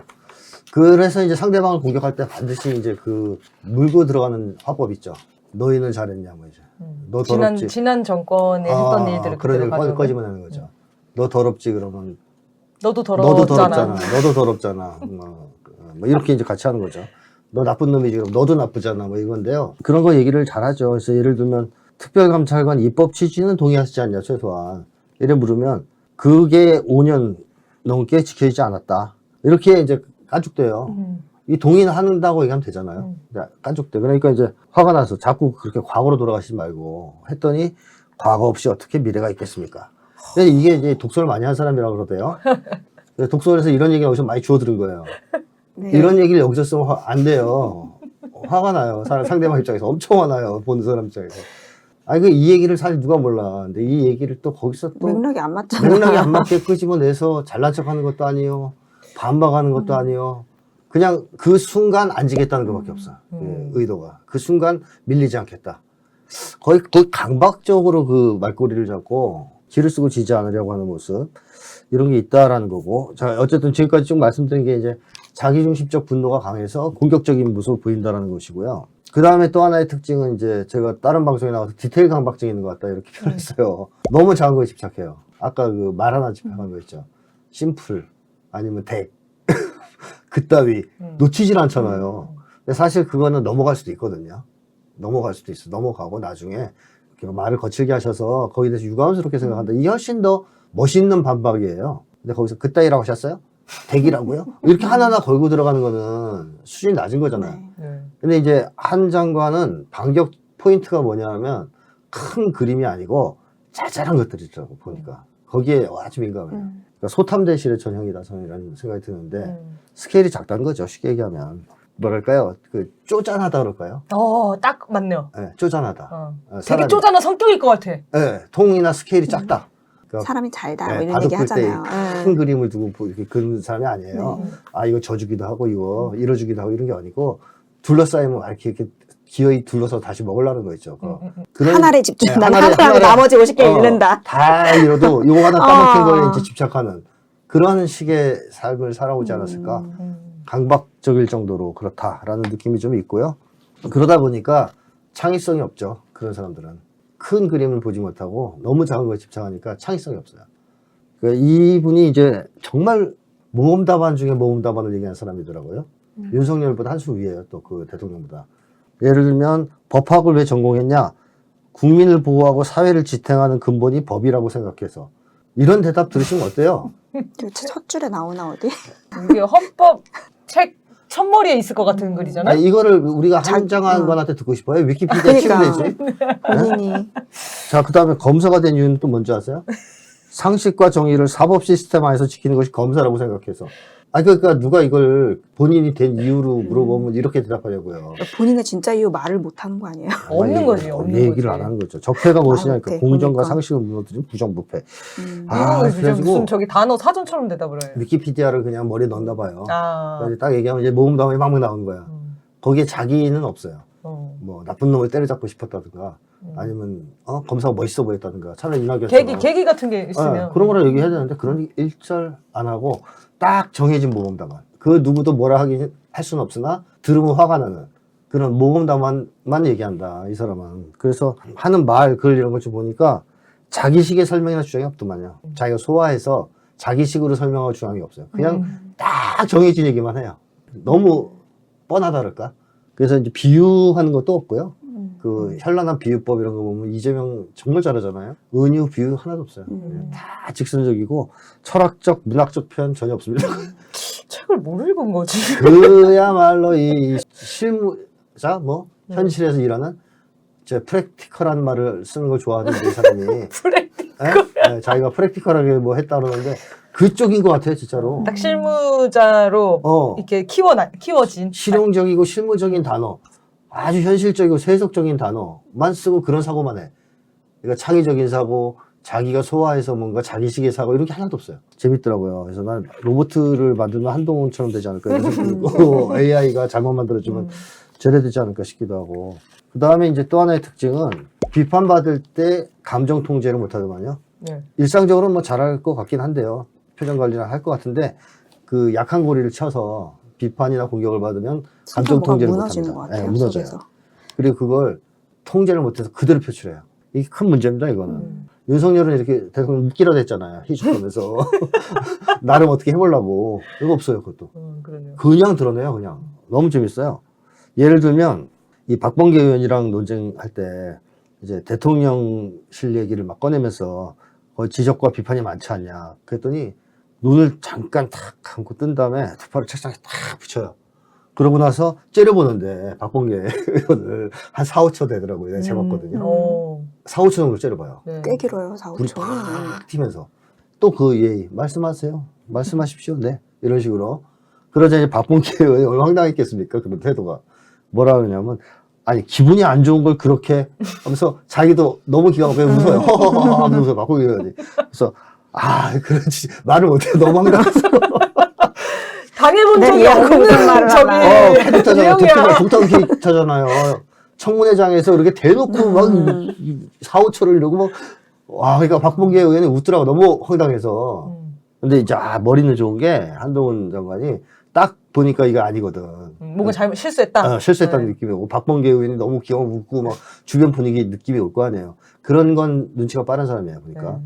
그래서 이제 상대방을 공격할 때 반드시 이제 그 물고 들어가는 화법 있죠. 너희는 잘했냐, 뭐 이제. 너 더럽지. 지난 정권에 했던 일들을 그런 그대로 일을 가져오는. 꺼집어내는 거죠. 너 더럽지 그러면 너도 너도 더럽잖아. 너도 더럽잖아. 뭐 이렇게 이제 같이 하는 거죠. 너 나쁜 놈이지 그럼 너도 나쁘잖아. 뭐 이건데요. 그런 거 얘기를 잘하죠. 그래서 예를 들면 특별감찰관 입법 취지는 동의하시지 않냐 최소한. 이래 물으면 그게 5년 넘게 지켜지지 않았다. 이렇게 이제 깐죽대요. 이 동의는 한다고 얘기하면 되잖아요. 깐죽대. 그러니까 이제 화가 나서 자꾸 그렇게 과거로 돌아가시지 말고 했더니 과거 없이 어떻게 미래가 있겠습니까? 근데 이게 이제 독서를 많이 한 사람이라고 그러대요. 그래서 독서에서 이런 얘기가 여기서 많이 주워들은 거예요. 네. 이런 얘기를 여기서 쓰면 안 돼요. 화가 나요. 상대방 입장에서 엄청 화나요. 보는 사람 입장에서. 아니, 이 얘기를 사실 누가 몰라. 근데 이 얘기를 또 거기서 또 맥락이 안 맞잖아요. 맥락이 안 맞게 끄집어내서 잘난 척 하는 것도 아니요. 반박하는 것도 아니요. 그냥 그 순간 앉으겠다는 것밖에 없어. 의도가. 그 순간 밀리지 않겠다. 거의 강박적으로 그 말꼬리를 잡고 기를 쓰고 지지 않으려고 하는 모습. 이런 게 있다라는 거고. 자, 어쨌든 지금까지 쭉 말씀드린 게 이제 자기중심적 분노가 강해서 공격적인 모습을 보인다라는 것이고요. 그 다음에 또 하나의 특징은 이제 제가 다른 방송에 나와서 디테일 강박증이 있는 것 같다 이렇게 표현했어요. 너무 작은 거에 집착해요. 아까 그 말 하나 집착한 거 있죠. 심플 아니면 덱 그따위 놓치질 않잖아요. 근데 사실 그거는 넘어갈 수도 있거든요. 넘어갈 수도 있어. 넘어가고 나중에 이렇게 말을 거칠게 하셔서 거기에 대해서 유감스럽게 생각한다. 이게 훨씬 더 멋있는 반박이에요. 근데 거기서 그따위라고 하셨어요? 덱이라고요? 이렇게 하나하나 걸고 들어가는 거는 수준이 낮은 거잖아요. 네. 근데 이제 한 장관은 반격 포인트가 뭐냐면 큰 그림이 아니고 짜잘한 것들이 있더라고 보니까 거기에 아주 민감해요. 그러니까 소탐 대실의 전형이다 저는 이런 생각이 드는데 스케일이 작다는 거죠. 쉽게 얘기하면 뭐랄까요? 그 쪼잔하다 그럴까요? 딱 맞네요. 네, 쪼잔하다. 되게 쪼잔한 성격일 것 같아. 네, 통이나 스케일이 작다. 그러니까 사람이 잘다 네, 뭐 이런 얘기 바둑 하잖아요. 큰 그림을 두고 이렇게 그리는 사람이 아니에요. 아 이거 져주기도 하고 이거 이뤄주기도 하고 이런 게 아니고 둘러싸이면 이렇게 기어이 둘러서 다시 먹으려는 거 있죠. 그런- 하나를 집중. 네, 난 하나를- 하나를 나머지 50개 잃는다. 다 잃어도 이거 하나 따먹힌 거에 이제 집착하는 그런 식의 삶을 살아오지 않았을까. 강박적일 정도로 그렇다라는 느낌이 좀 있고요. 그러다 보니까 창의성이 없죠. 그런 사람들은. 큰 그림을 보지 못하고 너무 작은 거에 집착하니까 창의성이 없어요. 그러니까 이분이 이제 정말 모험 답안 중에 모험 답안을 얘기하는 사람이더라고요. 윤석열보다 한 수 위에요. 또 그 대통령보다. 예를 들면 법학을 왜 전공했냐? 국민을 보호하고 사회를 지탱하는 근본이 법이라고 생각해서. 이런 대답 들으시면 어때요? 첫 줄에 나오나 어디? 이게 헌법 책 첫머리에 있을 것 같은 글이잖아요. 아니, 이거를 우리가 자기- 한장관한테 듣고 싶어요? 위키피디아 치면 되지. 본인이 자, 그 다음에 검사가 된 이유는 또 뭔지 아세요? 상식과 정의를 사법 시스템 안에서 지키는 것이 검사라고 생각해서. 그러니까 누가 이걸 본인이 된 이유로 물어보면 이렇게 대답하려고요. 본인의 진짜 이유 말을 못하는 거 아니에요? 없는 거지, 없는 얘기를 거지. 안 하는 거죠. 적폐가 무엇이냐니까. 못해, 공정과 보니까. 상식을 무너뜨린 부정부패. 이거 그래가지고 무슨 저기 단어 사전처럼 대답을 해. 위키피디아를 그냥 머리에 넣나 봐요. 아, 그래서 딱 얘기하면 이제 모험담이 막 나오는 거야. 거기에 자기는 없어요. 뭐 나쁜 놈을 때려잡고 싶었다든가 아니면 검사가 멋있어 보였다든가 차라리 이낙연 계기 같은 게 있으면. 그런 거를 얘기해야 되는데 그런 일절 안 하고 딱 정해진 모험담안. 그 누구도 뭐라 할 수는 없으나 들으면 화가 나는 그런 모험담안만 얘기한다 이 사람은. 그래서 하는 말 글 이런 걸 좀 보니까 자기식의 설명이나 주장이 없더만요. 자기가 소화해서 자기식으로 설명할 주장이 없어요. 그냥 딱 정해진 얘기만 해요. 너무 뻔하다 그럴까? 그래서 이제 비유하는 것도 없고요. 그 현란한 비유법 이런 거 보면 이재명 정말 잘하잖아요. 은유 비유 하나도 없어요. 그냥 다 직선적이고 철학적 문학적 표현 전혀 없습니다. 책을 뭘 읽은 거지? 그야말로 이 실무자 뭐 현실에서 일하는 제 프랙티컬한 말을 쓰는 걸 좋아하는 이 사람이 자기가 프랙티컬하게 뭐 했다 그러는데 그쪽인 것 같아요 진짜로. 딱 실무자로 이렇게 키워진. 실용적이고 실무적인 단어, 아주 현실적이고 세속적인 단어만 쓰고 그런 사고만 해. 그러니까 창의적인 사고, 자기가 소화해서 뭔가 자기식의 사고 이런 게 하나도 없어요. 재밌더라고요. 그래서 난 로봇을 만들면 한동훈처럼 되지 않을까 이런 생각이 들고 AI가 잘못 만들어주면 저래 되지 않을까 싶기도 하고. 그 다음에 이제 또 하나의 특징은 비판받을 때 감정 통제를 못하더만요. 네. 일상적으로 뭐 잘할 것 같긴 한데요. 표정 관리를 할 것 같은데 그 약한 고리를 쳐서 비판이나 공격을 받으면 감정 통제를 무너지는 못합니다. 것 같아요. 무너져요. 속에서. 그리고 그걸 통제를 못해서 그대로 표출해요. 이게 큰 문제입니다, 이거는. 윤석열은 이렇게 대통령 웃기려 했잖아요. 희죽하면서. 나름 어떻게 해보려고. 이거 없어요, 그것도. 그러네요. 그냥 드러내요, 그냥. 너무 재밌어요. 예를 들면, 이 박범계 의원이랑 논쟁할 때, 이제 대통령실 얘기를 막 꺼내면서, 거의 지적과 비판이 많지 않냐. 그랬더니, 눈을 잠깐 탁 감고 뜬 다음에, 두 팔을 책상에 탁 붙여요. 그러고 나서 째려보는데, 박범계 의원을 한 4, 5초 되더라고요. 내가 재봤거든요. 4, 5초 정도 째려봐요. 네. 꽤 길어요, 4, 불이 5초. 팍 튀면서. 또 그 예의, 말씀하세요. 말씀하십시오. 네. 이런 식으로. 그러자 이제 박범계 의원이 얼마나 황당했겠습니까? 그런 태도가. 뭐라 그러냐면, 아니, 기분이 안 좋은 걸 그렇게 하면서 자기도 너무 기가 막히게 웃어요. 허허허 하면서 박범계 의원이. 그래서, 아, 그렇지. 말을 못해. 너무 황당해서. 당해본 네, 적이 이해하고 없는 무슨 말을 저기 독타잖아요. 유형이야. 독타잖아요. 청문회장에서 이렇게 대놓고 막 4, 5초를 이러고 막, 와, 그러니까 박범계 의원이 웃더라고. 너무 황당해서. 근데 이제, 머리는 좋은 게 한동훈 장관이 딱 보니까 이거 아니거든. 뭔가 잘못 실수했다. 실수했다는 네. 느낌이 오고, 박범계 의원이 너무 기가 웃고, 막 주변 분위기 느낌이 올 거 아니에요. 그런 건 눈치가 빠른 사람이에요. 그러니까.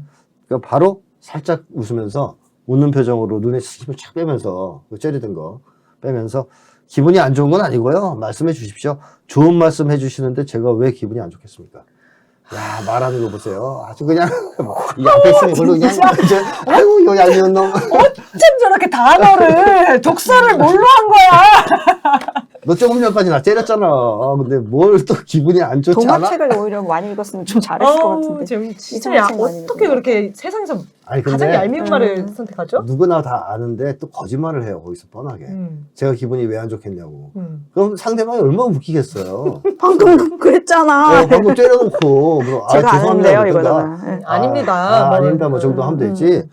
그러니까 바로 살짝 웃으면서, 웃는 표정으로 눈에 힘을 착 빼면서, 째리던 거 빼면서, 기분이 안 좋은 건 아니고요. 말씀해 주십시오. 좋은 말씀 해 주시는데 제가 왜 기분이 안 좋겠습니까? 야, 말하는 거 보세요. 아주 그냥, 이 앞에서 이걸로 그냥, 아이고, 이거 얄미운 놈. 어쩜 저렇게 단어를 독서를 뭘로 한 거야? 너 조금 전까지 나 때렸잖아. 근데 뭘 또 기분이 안 좋지 않아? 동화책을 오히려 많이 읽었으면 좀 잘했을 것 같은데. 진짜 이상한 책 많이 어떻게 읽어요. 그렇게 세상에서 아니, 가장 얄미운 말을 선택하죠? 누구나 다 아는데 또 거짓말을 해요. 거기서 뻔하게. 제가 기분이 왜 안 좋겠냐고. 그럼 상대방이 얼마나 웃기겠어요. 방금 그랬잖아. 방금 때려놓고. 뭐, 제가 죄송합니다. 아는데요, 그러든가. 이거는. 네. 아닙니다. 아닙니다. 뭐 정도 하면 되지.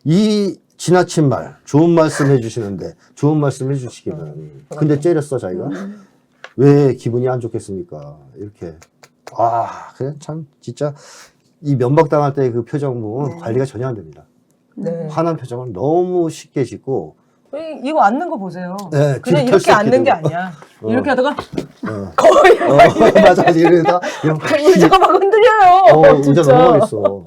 이 지나친 말, 좋은 말씀 해주시는데, 좋은 말씀 해주시기는. 근데 째렸어, 자기가. 왜 기분이 안 좋겠습니까? 이렇게. 그냥 참, 진짜, 이 면박당할 때 그 표정 보면 관리가 전혀 안 됩니다. 네. 화난 표정을 너무 쉽게 짓고, 이거 앉는 거 보세요. 네, 그냥 뒤로 이렇게 앉는 게 털썩해도. 아니야. 이렇게 하다가 거의. 맞아, 이러다. 의자가 막 흔들려요. 의자 진짜. 넘어가겠어.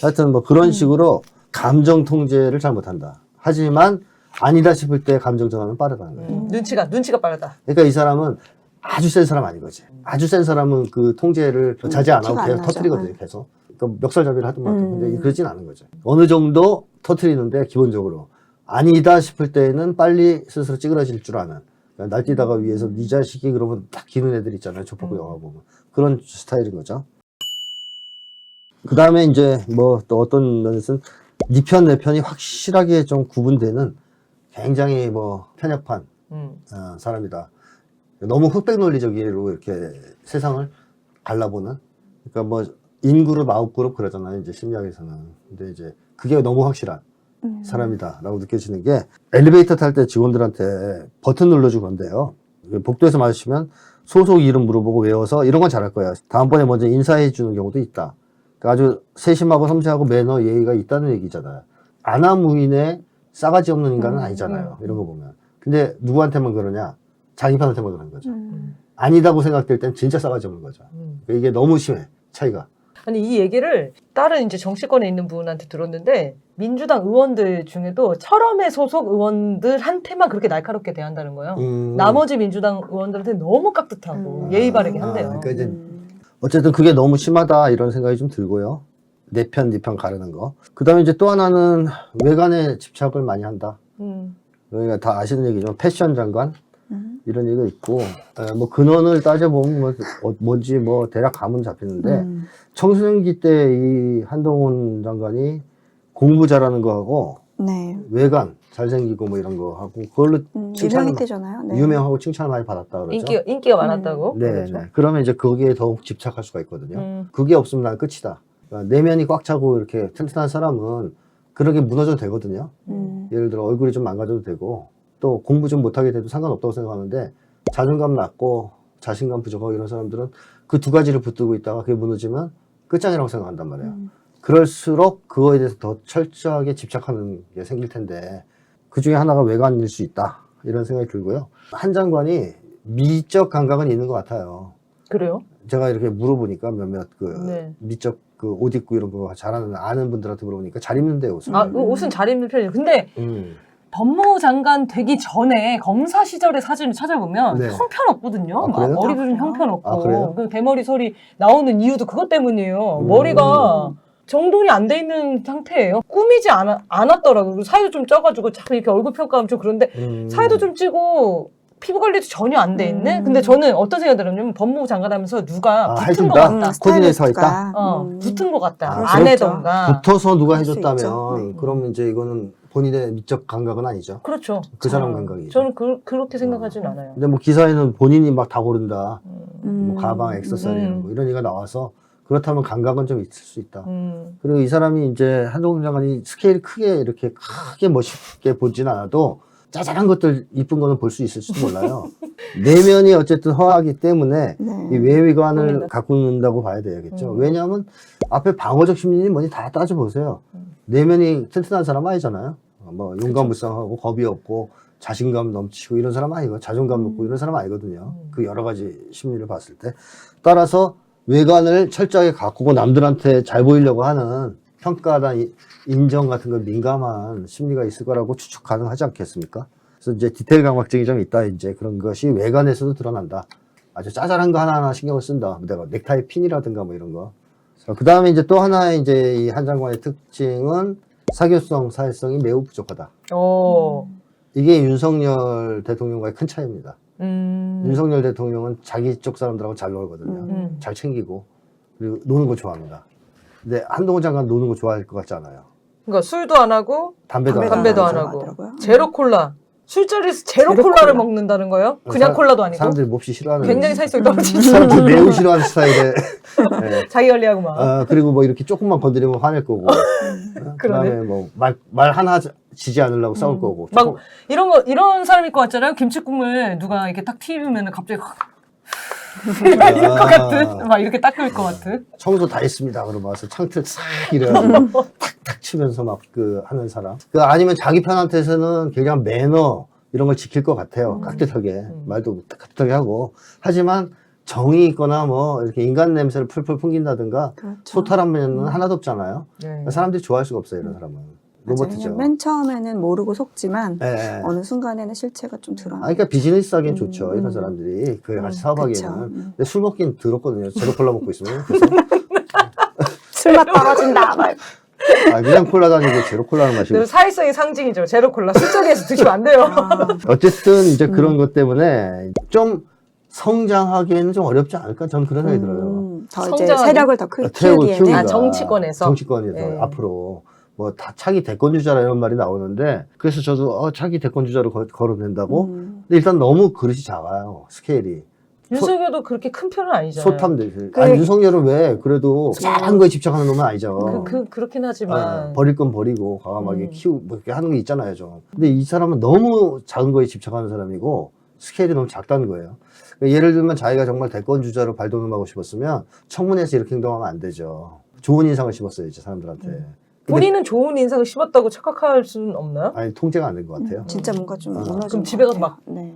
하여튼 뭐 그런 식으로 감정 통제를 잘 못한다. 하지만 아니다 싶을 때 감정 전환은 빠르다는 거예요. 눈치가 빠르다. 그러니까 이 사람은 아주 센 사람 아닌 거지. 아주 센 사람은 그 통제를 자제 안 하고 티가 안 계속 나죠. 터뜨리거든요, 계속. 그러니까 멱살잡이를 하던 것 같아요. 근데 그러진 않은 거죠. 음. 어느 정도 터뜨리는데 기본적으로 아니다 싶을 때는 빨리 스스로 찌그러질 줄 아는. 그러니까 날뛰다가 위에서 네 자식이 그러면 딱 기는 애들 있잖아요. 조폭 영화 보면. 그런 스타일인 거죠. 그 다음에 이제 뭐 또 어떤 면에서는 네 편, 내 편이 확실하게 좀 구분되는 굉장히 뭐 편협한 사람이다. 너무 흑백 논리적으로 이렇게 세상을 갈라보는. 그러니까 뭐 인그룹, 아웃그룹 그러잖아요. 이제 심리학에서는. 근데 이제 그게 너무 확실한 사람이다라고 느껴지는 게 엘리베이터 탈 때 직원들한테 버튼 눌러주고 그런데요. 복도에서 마주치면 소속 이름 물어보고 외워서 이런 건 잘할 거야. 다음번에 먼저 인사해 주는 경우도 있다. 그러니까 아주 세심하고 섬세하고 매너 예의가 있다는 얘기잖아요. 아나무인의 싸가지 없는 인간은 아니잖아요. 이런 거 보면. 근데 누구한테만 그러냐? 자기 편한테만 그러는 거죠. 아니다고 생각될 땐 진짜 싸가지 없는 거죠. 그러니까 이게 너무 심해. 차이가. 아니 이 얘기를 다른 이제 정치권에 있는 분한테 들었는데 민주당 의원들 중에도 철험의 소속 의원들한테만 그렇게 날카롭게 대한다는 거예요. 나머지 민주당 의원들한테 너무 깍듯하고 예의 바르게 한대요. 그러니까 이제 어쨌든 그게 너무 심하다 이런 생각이 좀 들고요. 내 편, 네 편 가르는 거. 그 다음에 이제 또 하나는 외관에 집착을 많이 한다. 그러니까 다 아시는 얘기지만 패션 장관 이런 얘기가 있고 뭐 근원을 따져보면 뭐 뭔지 뭐 대략 감은 잡히는데 청소년기 때 이 한동훈 장관이 공부 잘하는 거 하고 네. 외관 잘생기고 뭐 이런 거 하고 그걸로 유명이 되잖아요. 네. 유명하고 칭찬을 많이 받았다 그러죠. 인기가 많았다고. 네, 그러죠. 네. 그러면 이제 거기에 더욱 집착할 수가 있거든요. 그게 없으면 난 끝이다. 그러니까 내면이 꽉 차고 이렇게 튼튼한 사람은 그런 게 무너져도 되거든요. 예를 들어 얼굴이 좀 망가져도 되고 또 공부 좀 못하게 돼도 상관없다고 생각하는데 자존감 낮고 자신감 부족하고 이런 사람들은 그 두 가지를 붙들고 있다가 그게 무너지면 끝장이라고 생각한단 말이에요. 그럴수록 그거에 대해서 더 철저하게 집착하는 게 생길 텐데 그 중에 하나가 외관일 수 있다. 이런 생각이 들고요. 한 장관이 미적 감각은 있는 것 같아요. 그래요? 제가 이렇게 물어보니까 몇몇 그 네. 미적 그 옷 입고 이런 거 잘하는 아는 분들한테 물어보니까 잘 입는데 옷을. 아, 그 옷은 잘 입는 편이에요. 근데 법무부 장관 되기 전에 검사 시절의 사진을 찾아보면 네. 형편없거든요. 아, 그래요? 머리도 좀 아, 형편없고. 아, 그래요? 그 대머리 설이 나오는 이유도 그것 때문이에요. 머리가 정돈이 안 돼 있는 상태예요. 꾸미지 않았더라고요. 그리고 살도 좀 쪄가지고 참 이렇게 얼굴 평가하면 좀 그런데 살도 좀 찌고 피부 관리도 전혀 안 돼 있네. 근데 저는 어떤 생각이 들었냐면 법무부 장관 하면서 누가 붙은 것 같다. 코디네이터가 있다? 붙은 것 같다. 그럴 안 수 해던가. 붙어서 누가 그럴 수 있죠. 해줬다면 그러면 이제 이거는 본인의 미적 감각은 아니죠. 그렇죠. 그 사람 감각이죠. 저는 그렇게 생각하지는 않아요. 근데 뭐 기사에는 본인이 막 다 고른다. 음. 뭐 가방, 액세서리 뭐 이런 얘기가 나와서 그렇다면 감각은 좀 있을 수 있다. 그리고 이 사람이 이제 한동훈 장관이 스케일 크게 이렇게 크게 멋있게 보진 않아도 짜잘한 것들 이쁜 거는 볼 수 있을지도 몰라요. 내면이 어쨌든 허하기 때문에 네. 이 외관을 보인다. 가꾼다고 봐야 되겠죠. 왜냐하면 앞에 방어적 심리는 뭐니 다 따져보세요. 내면이 튼튼한 사람 아니잖아요. 뭐 용감무쌍하고 겁이 없고 자신감 넘치고 이런 사람 아니고 자존감 높고 이런 사람 아니거든요. 그 여러 가지 심리를 봤을 때. 따라서 외관을 철저하게 가꾸고 남들한테 잘 보이려고 하는 평가나 인정 같은 거 민감한 심리가 있을 거라고 추측 가능하지 않겠습니까? 그래서 이제 디테일 감각증이 좀 있다. 이제 그런 것이 외관에서도 드러난다. 아주 짜잘한 거 하나하나 신경을 쓴다. 내가 넥타이 핀이라든가 뭐 이런 거. 그 다음에 이제 또 하나의 이제 이 한 장관의 특징은 사교성, 사회성이 매우 부족하다. 이게 윤석열 대통령과의 큰 차이입니다. 윤석열 대통령은 자기 쪽 사람들하고 잘 놀거든요. 잘 챙기고 그리고 노는 거 좋아합니다. 근데 한동훈 장관 노는 거 좋아할 것 같지 않아요. 그러니까 술도 안 하고 담배도 안 담배도 하고. 안 하고 하더라고요. 제로 콜라. 술자리에서 제로 제로 콜라를 콜라. 먹는다는 거예요? 그냥 콜라도 아니고? 사람들이 몹시 싫어하는 굉장히 사회성이 떨어지는 사람들이 매우 싫어하는 스타일의 네. 자기 관리하고 막. 그리고 뭐 이렇게 조금만 건드리면 화낼 거고 그다음에 뭐 말 하나 지지 않으려고 싸울 거고 막 이런 사람일 것 같잖아요. 김치국물 누가 이렇게 딱 튀우면 갑자기 이럴 것 같은 막 이렇게 닦을 것 같은. 청소 다 했습니다. 그러고 와서 창틀 싹 이래가지고 탁탁 치면서 막 그 하는 사람. 그 아니면 자기 편한테서는 그냥 매너 이런 걸 지킬 것 같아요. 깍듯하게 말도 깍듯하게 하고. 하지만 정이 있거나 뭐 이렇게 인간 냄새를 풀풀 풍긴다든가 그렇죠. 소탈한 면은 하나도 없잖아요. 네. 사람들이 좋아할 수가 없어요. 이런 사람은. 로봇이죠. 맞아요. 맨 처음에는 모르고 속지만 네. 어느 순간에는 실체가 좀 드러나요. 그러니까 비즈니스 하기엔 좋죠. 이런 사람들이. 그래 같이 사업하기에는. 근데 술 먹긴 더럽거든요. 제로 콜라 먹고 있으면. 그래서. 술맛 떨어진다. 막. 그냥 콜라도 아니고 제로 콜라를 마시고. 그래서 사회성의 상징이죠. 제로 콜라. 술자리에서 드시면 안 돼요. 어쨌든 이제 그런 것 때문에 좀 성장하기에는 좀 어렵지 않을까? 저는 그런 생각이 들어요. 더 이제 성장하기? 세력을 더 키우기에는 아, 정치권에서? 정치권에서 네. 앞으로 뭐 다 차기 대권주자라 이런 말이 나오는데 그래서 저도 차기 대권주자로 거론된다고? 근데 일단 너무 그릇이 작아요. 스케일이. 윤석열도 그렇게 큰 편은 아니잖아요. 소탐들. 아니 윤석열은 왜 그래도 작은 거에 집착하는 놈은 아니죠. 그렇긴 하지만. 버릴 건 버리고 과감하게 키우고 뭐 이렇게 하는 게 있잖아요, 좀. 근데 이 사람은 너무 작은 거에 집착하는 사람이고 스케일이 너무 작다는 거예요. 그러니까 예를 들면 자기가 정말 대권 주자로 발돋움하고 싶었으면 청문회에서 이렇게 행동하면 안 되죠. 좋은 인상을 심었어야지 사람들한테. 본인은 좋은 인상을 심었다고 착각할 수는 없나요? 아니 통제가 안 된 것 같아요. 진짜 뭔가 좀 무너진 그럼 것 집에 가서 같아요. 막 네.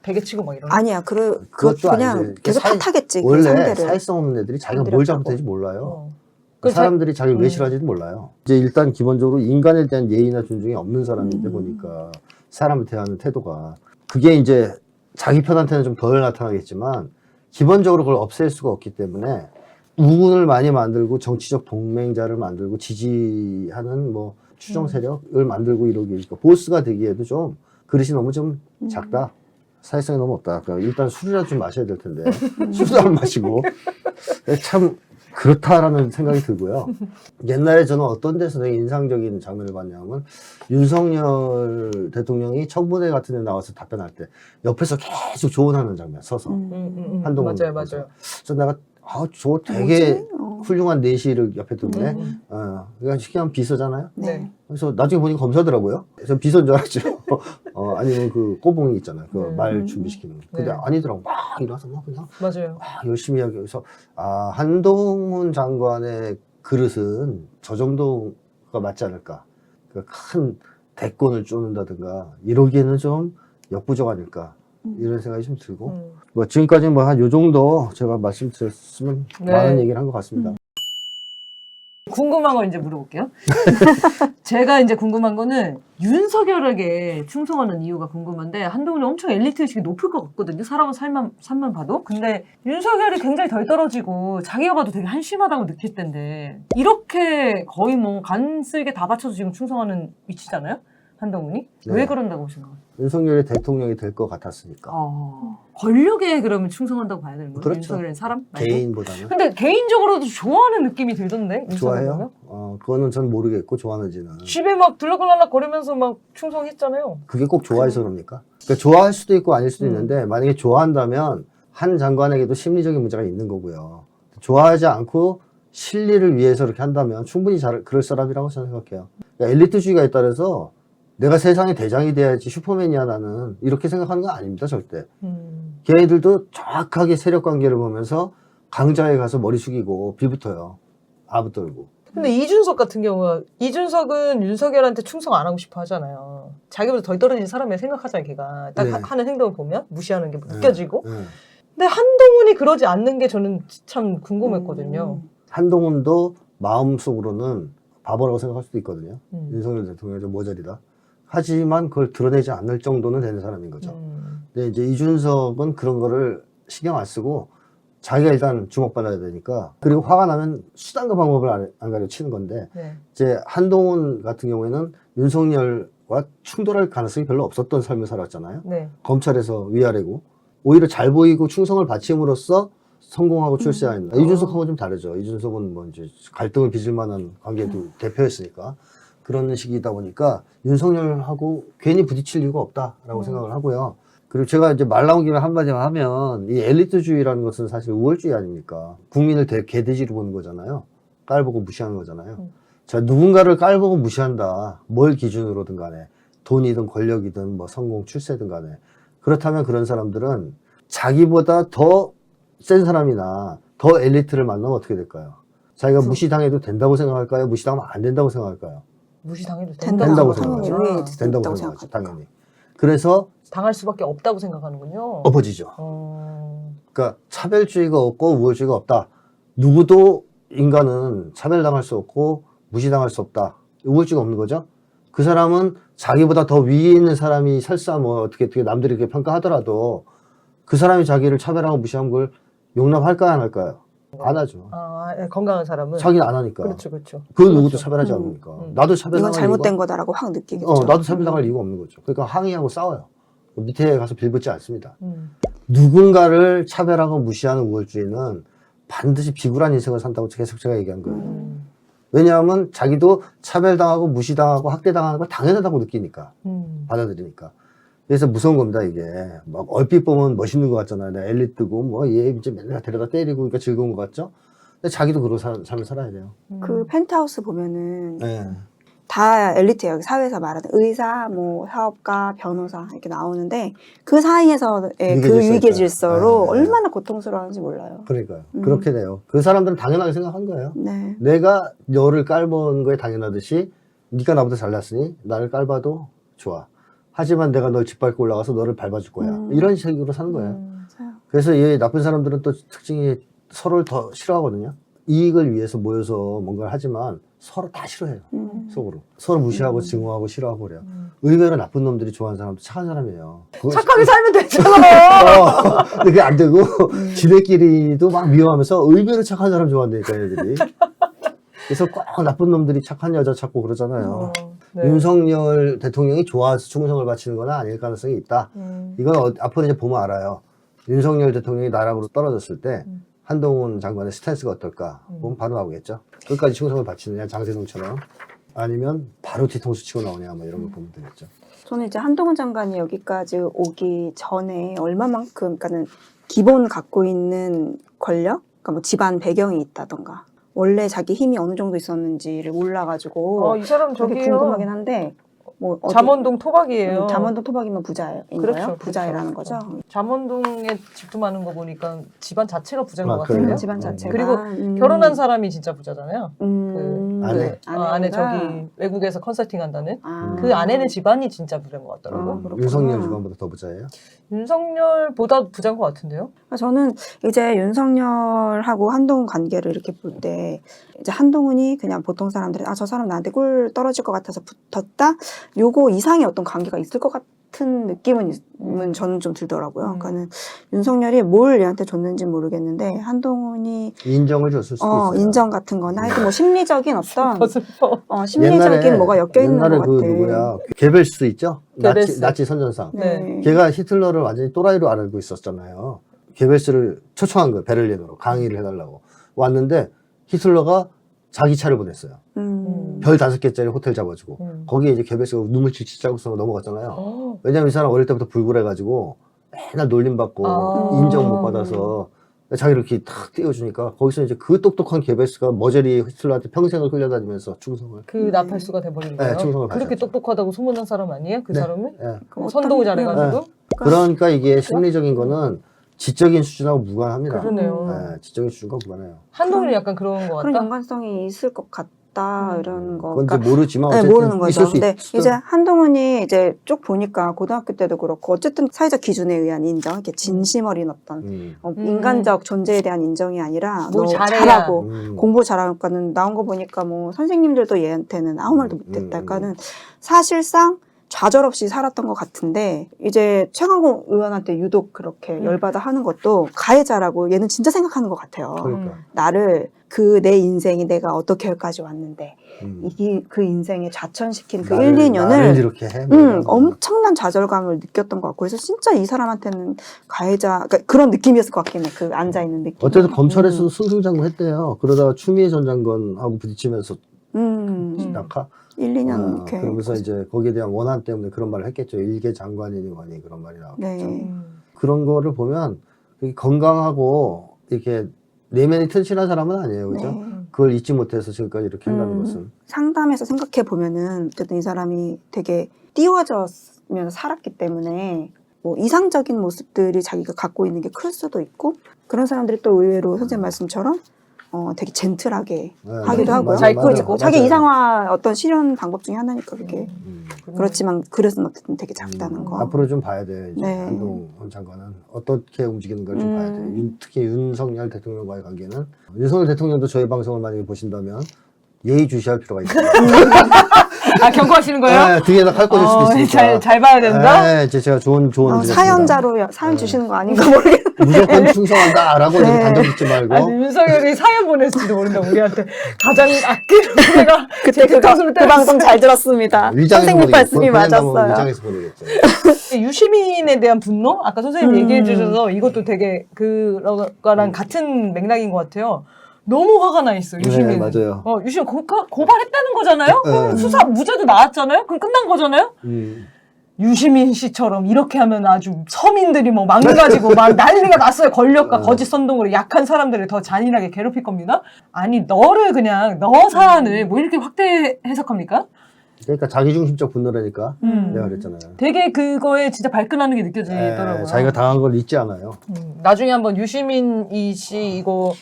베개 치고 막 이러나? 아니야. 그것도 그냥 아니지. 계속 사회- 탓하겠지. 그 원래 상대를. 사회성 없는 애들이 자기가 뭘 건드렸다고. 잘못했는지 몰라요. 그 사람들이 자기를 왜 싫어하는지 몰라요. 이제 일단 기본적으로 인간에 대한 예의나 존중이 없는 사람인데 보니까 사람을 대하는 태도가 그게 이제 자기 편한테는 좀 덜 나타나겠지만 기본적으로 그걸 없앨 수가 없기 때문에 우군을 많이 만들고 정치적 동맹자를 만들고 지지하는 뭐 추종 세력을 만들고 이러기니까 보스가 되기에도 좀 그릇이 너무 좀 작다. 사회성이 너무 없다. 그러니까 일단 술이라도 좀 마셔야 될 텐데 술도 안 마시고 참 그렇다라는 생각이 들고요. 옛날에 저는 어떤 데서 되게 인상적인 장면을 봤냐면 윤석열 대통령이 청문회 같은 데 나와서 답변할 때 옆에서 계속 조언하는 장면 서서 한동훈 맞아요. 그래서 내가 저 되게 뭐지? 훌륭한 내시를 옆에 두네. 그러니까 신기한 비서잖아요. 네. 그래서 나중에 보니까 검사더라고요. 그래서 비서인 줄 알았죠. 아니면 그 꼬봉이 있잖아요. 그 말 준비시키는 거. 근데 네. 아니더라고. 막 일어나서 막 그냥 맞아요. 열심히 하기 위해서 한동훈 장관의 그릇은 저 정도가 맞지 않을까. 그 큰 대권을 쪼는다든가 이러기에는 좀 역부족 아닐까. 이런 생각이 좀 들고 뭐 지금까지 뭐 한 요 정도 제가 말씀드렸으면 네. 많은 얘기를 한 것 같습니다. 궁금한 거 이제 물어볼게요. 제가 이제 궁금한 거는 윤석열에게 충성하는 이유가 궁금한데 한동훈이 엄청 엘리트 의식이 높을 것 같거든요. 사람은 삶만 봐도. 근데 윤석열이 굉장히 덜 떨어지고 자기가 봐도 되게 한심하다고 느낄 텐데 이렇게 거의 뭐 간 쓸게 다 바쳐서 지금 충성하는 위치잖아요. 한동훈이? 네. 왜 그런다고 생각해요? 윤석열이 대통령이 될 것 같았으니까. 권력에 그러면 충성한다고 봐야 되는 거예요? 그렇죠. 윤석열은 사람? 말고? 개인보다는. 근데 개인적으로도 좋아하는 느낌이 들던데? 윤석열 보면? 좋아해요? 그거는 전 모르겠고 좋아하는지는. 집에 막 들락날락 거리면서 막 충성했잖아요. 그게 꼭 좋아해서 그럽니까? 그러니까 좋아할 수도 있고 아닐 수도 음. 있는데 만약에 좋아한다면 한 장관에게도 심리적인 문제가 있는 거고요. 좋아하지 않고 실리를 위해서 이렇게 한다면 충분히 그럴 사람이라고 저는 생각해요. 그러니까 엘리트주의가 따라서 내가 세상의 대장이 돼야지 슈퍼맨이야 나는 이렇게 생각하는 건 아닙니다 절대. 걔네들도 정확하게 세력 관계를 보면서 강자에 가서 머리 숙이고 빌붙어요. 아부 떨고. 근데 이준석 같은 경우 이준석은 윤석열한테 충성 안 하고 싶어 하잖아요. 자기보다 덜 떨어진 사람이라 생각하잖아요. 걔가 딱 네. 하는 행동을 보면 무시하는 게 느껴지고. 네. 근데 한동훈이 그러지 않는 게 저는 참 궁금했거든요. 한동훈도 마음속으로는 바보라고 생각할 수도 있거든요. 음. 윤석열 대통령이 좀 모자리다. 하지만 그걸 드러내지 않을 정도는 되는 사람인 거죠. 근데 이제 이준석은 그런 거를 신경 안 쓰고 자기가 일단 주목받아야 되니까 그리고 화가 나면 수단과 방법을 안 가르치는 건데 네. 이제 한동훈 같은 경우에는 윤석열과 충돌할 가능성이 별로 없었던 삶을 살았잖아요. 네. 검찰에서 위아래고 오히려 잘 보이고 충성을 바침으로써 성공하고 출세한 이준석하고 좀 다르죠. 이준석은 뭐 이제 갈등을 빚을 만한 관계도 대표였으니까 그런 식이다 보니까 윤석열하고 괜히 부딪힐 이유가 없다라고 생각을 하고요. 그리고 제가 이제 말 나온 김에 한마디만 하면 이 엘리트주의라는 것은 사실 우월주의 아닙니까? 국민을 개돼지로 보는 거잖아요. 깔보고 무시하는 거잖아요. 자, 누군가를 깔보고 무시한다. 뭘 기준으로든 간에 돈이든 권력이든 뭐 성공 출세든 간에 그렇다면 그런 사람들은 자기보다 더 센 사람이나 더 엘리트를 만나면 어떻게 될까요? 자기가 무시당해도 된다고 생각할까요? 무시당하면 안 된다고 생각할까요? 무시당해도 된다고 생각하죠. 생각하죠. 된다고 있다고 생각하죠. 생각하니까. 당연히. 그래서 당할 수밖에 없다고 생각하는군요. 엎어지죠. 그러니까 차별주의가 없고 우월주의가 없다. 누구도 인간은 차별당할 수 없고 무시당할 수 없다. 우월주의가 없는 거죠. 그 사람은 자기보다 더 위에 있는 사람이 설사 뭐 어떻게 남들이 그렇게 평가하더라도 그 사람이 자기를 차별하고 무시한 걸 용납할까요, 안 할까요? 안 하죠. 건강한 사람은 자기는 안 하니까. 그렇죠. 그 누구도 차별하지 않으니까. 나도 차별당할 이건 잘못된 이유가- 거다라고 확 느끼겠죠. 나도 차별당할 이유가 없는 거죠. 그러니까 항의하고 싸워요. 밑에 가서 빌붙지 않습니다. 음. 누군가를 차별하고 무시하는 우월주의는 반드시 비굴한 인생을 산다고 계속 제가 얘기한 거예요. 왜냐하면 자기도 차별당하고 무시당하고 학대당하는 걸 당연하다고 느끼니까. 받아들이니까. 그래서 무서운 겁니다, 이게. 막 얼핏 보면 멋있는 것 같잖아요. 내가 엘리트고, 뭐, 얘 이제 맨날 데려다 때리고, 그러니까 즐거운 것 같죠? 근데 자기도 그런 삶을 살아야 돼요. 그 펜트하우스 보면은 네. 다 엘리트예요. 사회에서 말하는 의사, 뭐 사업가, 변호사 이렇게 나오는데 그 사이에서의 그 위계질서 위계 질서로 있잖아요. 네. 얼마나 고통스러워하는지 몰라요. 그러니까요. 그렇게 돼요. 그 사람들은 당연하게 생각한 거예요. 네. 내가 너를 깔보는 거에 당연하듯이, 네가 나보다 잘났으니 나를 깔봐도 좋아. 하지만 내가 널 짓밟고 올라가서 너를 밟아줄 거야. 이런 식으로 사는 거예요. 맞아요. 그래서 이 나쁜 사람들은 또 특징이 서로를 더 싫어하거든요. 이익을 위해서 모여서 뭔가를 하지만 서로 다 싫어해요. 속으로. 서로 무시하고 증오하고 싫어하고 그래요. 의외로 나쁜 놈들이 좋아하는 사람도 착한 사람이에요. 착하게 살면 되잖아요. 근데 그게 안 되고 지네끼리도 막 미워하면서 의외로 착한 사람 좋아한다니까 얘들이. 그래서 꼭 나쁜 놈들이 착한 여자 찾고 그러잖아요. 네. 윤석열 대통령이 좋아서 충성을 바치는 건 아닐 가능성이 있다. 이건 앞으로 이제 보면 알아요. 윤석열 대통령이 나락으로 떨어졌을 때 한동훈 장관의 스탠스가 어떨까 보면 바로 나오겠죠. 끝까지 충성을 바치느냐 장세동처럼 아니면 바로 뒤통수 치고 나오냐 뭐 이런 걸 보면 되겠죠. 저는 이제 한동훈 장관이 여기까지 오기 전에 얼마만큼, 그러니까는 기본 갖고 있는 권력, 그러니까 뭐 집안 배경이 있다던가 원래 자기 힘이 어느 정도 있었는지를 몰라가지고 이 사람 되게 저기요. 궁금하긴 한데 뭐 어디- 잠원동 토박이에요. 잠원동 토박이면 부자인 그렇죠, 거예요? 부자라는 그렇죠. 거죠? 잠원동에 집도 많은 거 보니까 집안 자체가 부자인 아, 것 그래요? 같아요. 집안 자체가. 그리고 결혼한 사람이 진짜 부자잖아요. 아내. 아내 아내가? 저기 외국에서 컨설팅 한다는 아. 그 아내는 집안이 진짜 부자인 것 같더라고. 그렇구나. 윤석열 집안보다 더 부자예요? 윤석열보다 부자인 것 같은데요? 저는 이제 윤석열하고 한동훈 관계를 이렇게 볼 때 이제 한동훈이 그냥 보통 사람들이 저 사람 나한테 꿀 떨어질 것 같아서 붙었다. 요거 이상의 어떤 관계가 있을 것 같은 느낌은 저는 좀 들더라고요. 그러니까는 윤석열이 뭘 얘한테 줬는지 모르겠는데 한동훈이 인정을 줬을 수도 있어요. 인정 같은 거나 하여튼 뭐 심리적인 어떤 슬퍼. 심리적인 뭐가 엮여 있는 옛날에 것 그 같아. 누구야 개벨스 있죠? 게벨스. 나치 선전상. 네. 걔가 히틀러를 완전히 또라이로 알고 있었잖아요. 게벨스를 초청한 거예요. 베를린으로 강의를 해달라고 왔는데 히틀러가 자기 차를 보냈어요. 별 5개짜리 호텔 잡아주고 거기에 이제 게벨스가 눈물 칠칠 짜고서 넘어갔잖아요. 왜냐면 이 사람 어릴 때부터 불굴해가지고 맨날 놀림받고 인정 못 받아서 자기를 이렇게 탁 띄워주니까 거기서 이제 그 똑똑한 게벨스가 머저리 히틀러한테 평생을 끌려다니면서 충성을. 그 나팔수가 돼버린 거예요. 충성을 그렇게 받았죠. 똑똑하다고 소문난 사람 아니에요? 그 네. 사람이? 예. 선도 잘해가지고? 그러니까 이게 심리적인 거는 지적인 수준하고 무관합니다. 그러네요. 지적인 수준과 무관해요. 한동훈이 약간 그런 것 그런 같다? 연관성이 있을 것 같다 이런 거. 그건 이제 모르지만 네, 어쨌든 모르는 거죠. 있을 수 근데 있죠. 이제 한동훈이 이제 쭉 보니까 고등학교 때도 그렇고 어쨌든 사회적 기준에 의한 인정, 이렇게 진심 어린 어떤 인간적 존재에 대한 인정이 아니라 뭘 너 잘해야. 잘하고 공부 잘하니까는 나온 거 보니까 뭐 선생님들도 얘한테는 아무 말도 못했다. 그러니까는 사실상 좌절 없이 살았던 것 같은데 이제 최강욱 의원한테 유독 그렇게 열받아 하는 것도 가해자라고 얘는 진짜 생각하는 것 같아요. 그러니까. 나를 내 인생이 내가 어떻게 여기까지 왔는데 그 인생에 좌천시킨 그 1, 2년을 나를 이렇게 해. 엄청난 좌절감을 느꼈던 것 같고 그래서 진짜 이 사람한테는 가해자 그러니까 그런 느낌이었을 것 같긴 해. 그 앉아있는 느낌. 어쨌든 검찰에서도 승승장구했대요. 그러다가 추미애 전 장관하고 부딪히면서 낙하. 1, 2년 이렇게. 그러면서 이제 거기에 대한 원한 때문에 그런 말을 했겠죠. 일개 장관이니 뭐니 그런 말이 나왔겠죠. 네. 그런 거를 보면 건강하고 이렇게 내면이 튼실한 사람은 아니에요. 그죠? 네. 그걸 잊지 못해서 지금까지 이렇게 한다는 것은. 상담해서 생각해 보면은 어쨌든 이 사람이 되게 띄워져면서 살았기 때문에 뭐 이상적인 모습들이 자기가 갖고 있는 게 클 수도 있고 그런 사람들이 또 의외로 선생님 말씀처럼 되게 젠틀하게 하기도 하고요. 잘 끌고. 자기 이상화 어떤 실현 방법 중에 하나니까 그게 그렇지만 그릇은 어쨌든 되게 작다는 거. 앞으로 좀 봐야 돼요. 이제 네. 한동훈 장관은 어떻게 움직이는 걸 좀 봐야 돼요. 특히 윤석열 대통령과의 관계는 윤석열 대통령도 저희 방송을 만약에 보신다면 예의주시할 필요가 있어요. 경고하시는 거예요? 네, 등에다 칼 꽂을 수도 있으니까. 잘 봐야 된다? 네, 이제 제가 좋은 드렸습니다. 사연자로 사연 주시는 거 아닌가 모르겠는데. 무조건 충성한다라고 이렇게 단정 짓지 말고. 아니, 윤석열이 사연 보냈을지도 모른다, 우리한테. 가장 아끼는 내가 그때 그 방송 잘 들었습니다. 위장에서 선생님 보내겠죠. 말씀이 보낸다면 맞았어요. 위장에서 보내겠죠. 유시민에 대한 분노? 아까 선생님 얘기해 주셔서 이것도 되게 그거랑 같은 맥락인 것 같아요. 너무 화가 나 있어, 유시민. 네, 맞아요. 유시민 고발했다는 거잖아요? 네. 그럼 수사 무죄도 나왔잖아요? 그럼 끝난 거잖아요? 유시민 씨처럼 이렇게 하면 아주 서민들이 뭐 망가지고 막 난리가 났어요. 권력과 거짓 선동으로 약한 사람들을 더 잔인하게 괴롭힐 겁니다. 아니, 너를 그냥, 너 사안을 뭐 이렇게 확대 해석합니까? 그러니까 자기중심적 분노라니까 내가 그랬잖아요. 되게 그거에 진짜 발끈하는 게 느껴지더라고요. 자기가 당한 걸 잊지 않아요. 나중에 한번 유시민 씨 이거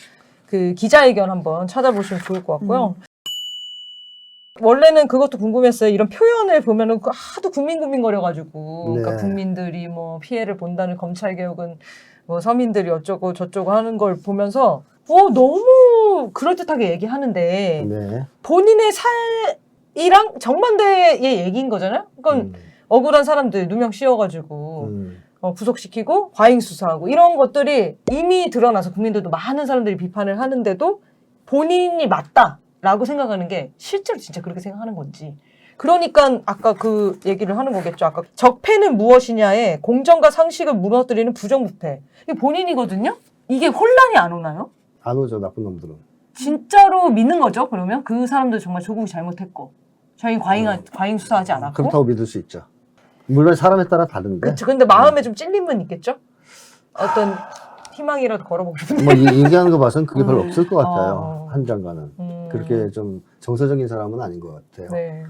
그 기자회견 한번 찾아보시면 좋을 것 같고요. 원래는 그것도 궁금했어요. 이런 표현을 보면은 하도 국민거려가지고, 네. 그러니까 국민들이 뭐 피해를 본다는 검찰 개혁은 뭐 서민들이 어쩌고 저쩌고 하는 걸 보면서 너무 그럴듯하게 얘기하는데 네. 본인의 살이랑 정반대의 얘기인 거잖아요. 그러니까 억울한 사람들 누명 씌워가지고 구속시키고 과잉 수사하고 이런 것들이 이미 드러나서 국민들도 많은 사람들이 비판을 하는데도 본인이 맞다라고 생각하는 게 실제로 진짜 그렇게 생각하는 건지. 그러니까 아까 그 얘기를 하는 거겠죠. 아까 적폐는 무엇이냐에 공정과 상식을 무너뜨리는 부정부패. 이게 본인이거든요. 이게 혼란이 안 오나요? 안 오죠, 나쁜 놈들은. 진짜로 믿는 거죠. 그러면 그 사람들 정말 조국이 잘못했고 저희 과잉 수사하지 않았고. 그렇다고 믿을 수 있죠. 물론 사람에 따라 다른데. 그렇죠. 근데 마음에 좀 찔림은 있겠죠. 어떤 희망이라도 걸어보고 싶은데. 뭐 얘기하는 거 봐서는 그게 별로 없을 것 같아요. 한 장관은. 그렇게 좀 정서적인 사람은 아닌 것 같아요. 네.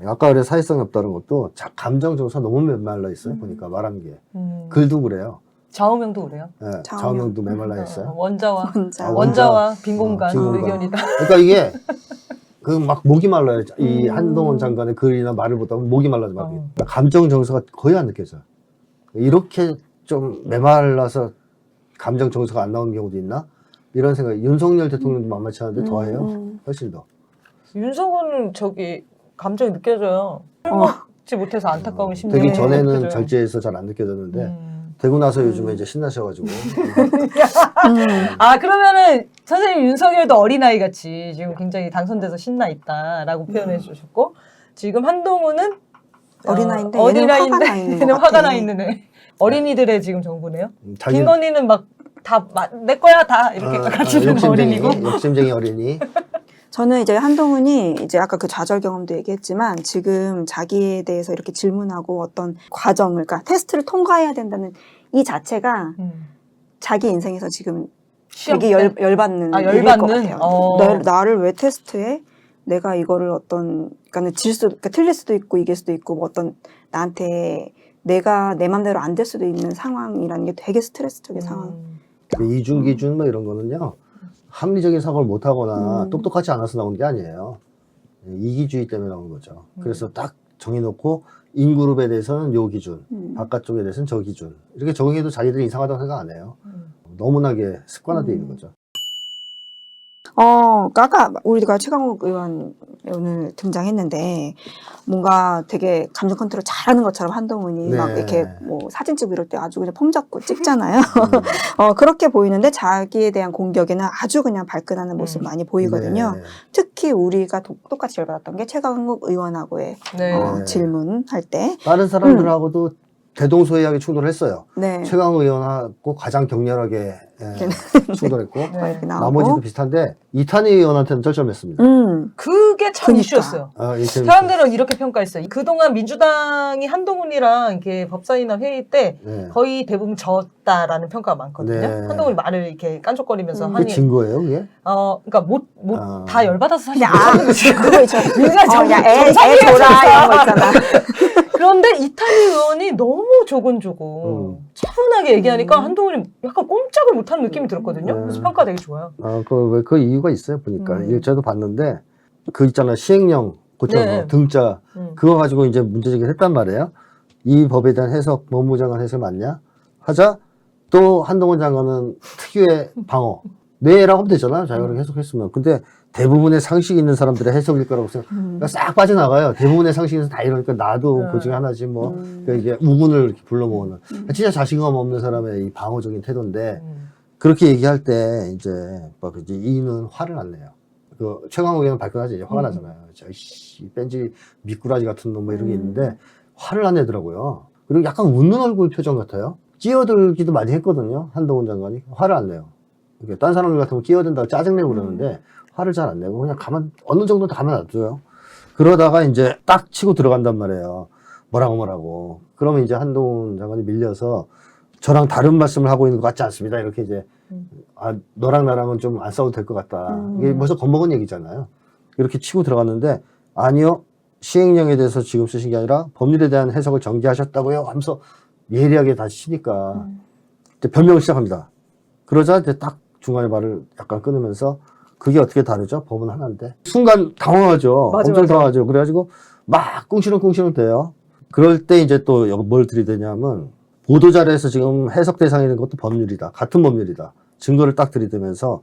아까 그래 사회성이 없다는 것도 감정 정서 너무 메말라 있어요. 보니까 말하는 게. 글도 그래요. 좌우명도 그래요. 네, 좌우명도 메말라 있어요. 원자와 혼자. 원자와 빈 공간 빈 공간. 의견이다. 그러니까 이게 그 막 목이 말라요. 이 한동훈 장관의 글이나 말을 보다 보면 목이 말라서 막 감정 정서가 거의 안 느껴져요. 이렇게 좀 메말라서 감정 정서가 안 나오는 경우도 있나? 이런 생각. 윤석열 대통령도 만만치 않은데 더해요. 훨씬 더. 윤석은 저기 감정이 느껴져요. 술 먹지 못해서 안타까운 심정이 되기 전에는 느껴져요. 절제해서 잘 안 느껴졌는데 되고 나서 요즘에 이제 신나셔가지고 아 그러면은 선생님 윤석열도 어린아이 같이 지금 굉장히 당선돼서 신나 있다라고 표현해 주셨고 지금 한동훈은 어린아이인데 어린아이인데 얘는 화가 나 있는 것 얘는 같아. 화가 나 있는 애. 어린이들의 지금 정부네요. 자기 김건희는 막 다 내 거야 다 이렇게 같이 주는 어린이고. 욕심쟁이 어린이. 저는 이제 한동훈이 이제 아까 그 좌절 경험도 얘기했지만 지금 자기에 대해서 이렇게 질문하고 어떤 과정을, 그러니까 테스트를 통과해야 된다는 이 자체가 자기 인생에서 지금 되게 열받는 일일 것 열받는? 같아요. 나를 왜 테스트해? 내가 이거를 그러니까 그러니까 틀릴 수도 있고 이길 수도 있고 뭐 어떤 나한테 내가 내 맘대로 안 될 수도 있는 상황이라는 게 되게 스트레스적인 상황. 이중 기준 뭐 이런 거는요. 합리적인 사고를 못 하거나 똑똑하지 않아서 나오는 게 아니에요. 이기주의 때문에 나오는 거죠. 그래서 딱 정해놓고 인그룹에 대해서는 요 기준, 바깥쪽에 대해서는 저 기준. 이렇게 적용해도 자기들이 이상하다고 생각 안 해요. 너무나게 습관화되어 있는 거죠. 아까 우리가 최강욱 의원 오늘 등장했는데 뭔가 되게 감정 컨트롤 잘하는 것처럼 한동훈이 네. 막 이렇게 뭐 사진 찍고 이럴 때 아주 그냥 폼 잡고 찍잖아요. 그렇게 보이는데 자기에 대한 공격에는 아주 그냥 발끈하는 모습 많이 보이거든요. 네. 특히 우리가 똑같이 열받았던 게 최강욱 의원하고의 네. 질문할 때 다른 사람들하고도 대동소이하게 충돌했어요. 네. 최강욱 의원하고 가장 격렬하게 충돌했고 네. 나머지도 비슷한데 이탄희 의원한테는 쩔쩔맸습니다. 그게 참 그러니까. 이슈였어요. 이태원 사람들은 이렇게 평가했어요. 그동안 민주당이 한동훈이랑 이렇게 법사위나 회의 때 네. 거의 대부분 졌다라는 평가가 많거든요. 네. 한동훈이 말을 이렇게 깐족거리면서 그게 하니 진 거예요, 그게? 그러니까 다 열받아서 사실 그냥 못하는 거지. 그거 있잖아. 민주당 애 줘라 이런 거 있잖아. 그런데 이탄희 의원이 너무 조곤조곤 차분하게 얘기하니까 한동훈이 약간 꼼짝을 못하는 느낌이 들었거든요. 그래서 평가 되게 좋아요. 그 이유가 있어요, 보니까. 저도 봤는데, 그 있잖아, 시행령 고쳐서 네. 등자, 그거 가지고 이제 문제제기를 했단 말이에요. 이 법에 대한 해석, 법무부 장관 해석 맞냐? 하자, 또 한동훈 장관은 특유의 방어. 네라고 하면 되잖아요. 자기가 그렇게 해석했으면. 근데 대부분의 상식 있는 사람들의 해석일 거라고 생각, 싹 빠져나가요. 대부분의 상식에서 다 이러니까 나도 그 중에 하나지 뭐. 그러니까 이게 우군을 이렇게 불러모으는. 진짜 자신감 없는 사람의 이 방어적인 태도인데, 그렇게 얘기할 때 이제 이는 화를 안 내요. 그 최강욱 의원은 발끈하지 이제 화가 나잖아요. 이 뺀지 미꾸라지 같은 놈 뭐 이런 게 있는데 화를 안 내더라고요. 그리고 약간 웃는 얼굴 표정 같아요. 끼어들기도 많이 했거든요. 한동훈 장관이 화를 안 내요. 이렇게 딴 사람들 같으면 끼어든다고 짜증내고 그러는데 화를 잘 안 내고 그냥 어느 정도 가만 놔둬요. 그러다가 이제 딱 치고 들어간단 말이에요. 뭐라고. 그러면 이제 한동훈 장관이 밀려서 저랑 다른 말씀을 하고 있는 것 같지 않습니다. 이렇게 이제, 너랑 나랑은 좀 안 싸워도 될 것 같다. 이게 벌써 겁먹은 얘기잖아요. 이렇게 치고 들어갔는데, 아니요. 시행령에 대해서 지금 쓰신 게 아니라 법률에 대한 해석을 정지하셨다고요. 하면서 예리하게 다시 치니까, 이제 변명을 시작합니다. 그러자 이제 딱 중간에 말을 약간 끊으면서, 그게 어떻게 다르죠? 법은 하나인데. 순간 당황하죠. 엄청 당황하죠. 그래가지고 막 꿍시렁 돼요. 그럴 때 이제 또 뭘 들이대냐면, 보도자료에서 지금 해석 대상이 있는 것도 법률이다. 같은 법률이다. 증거를 딱 들이대면서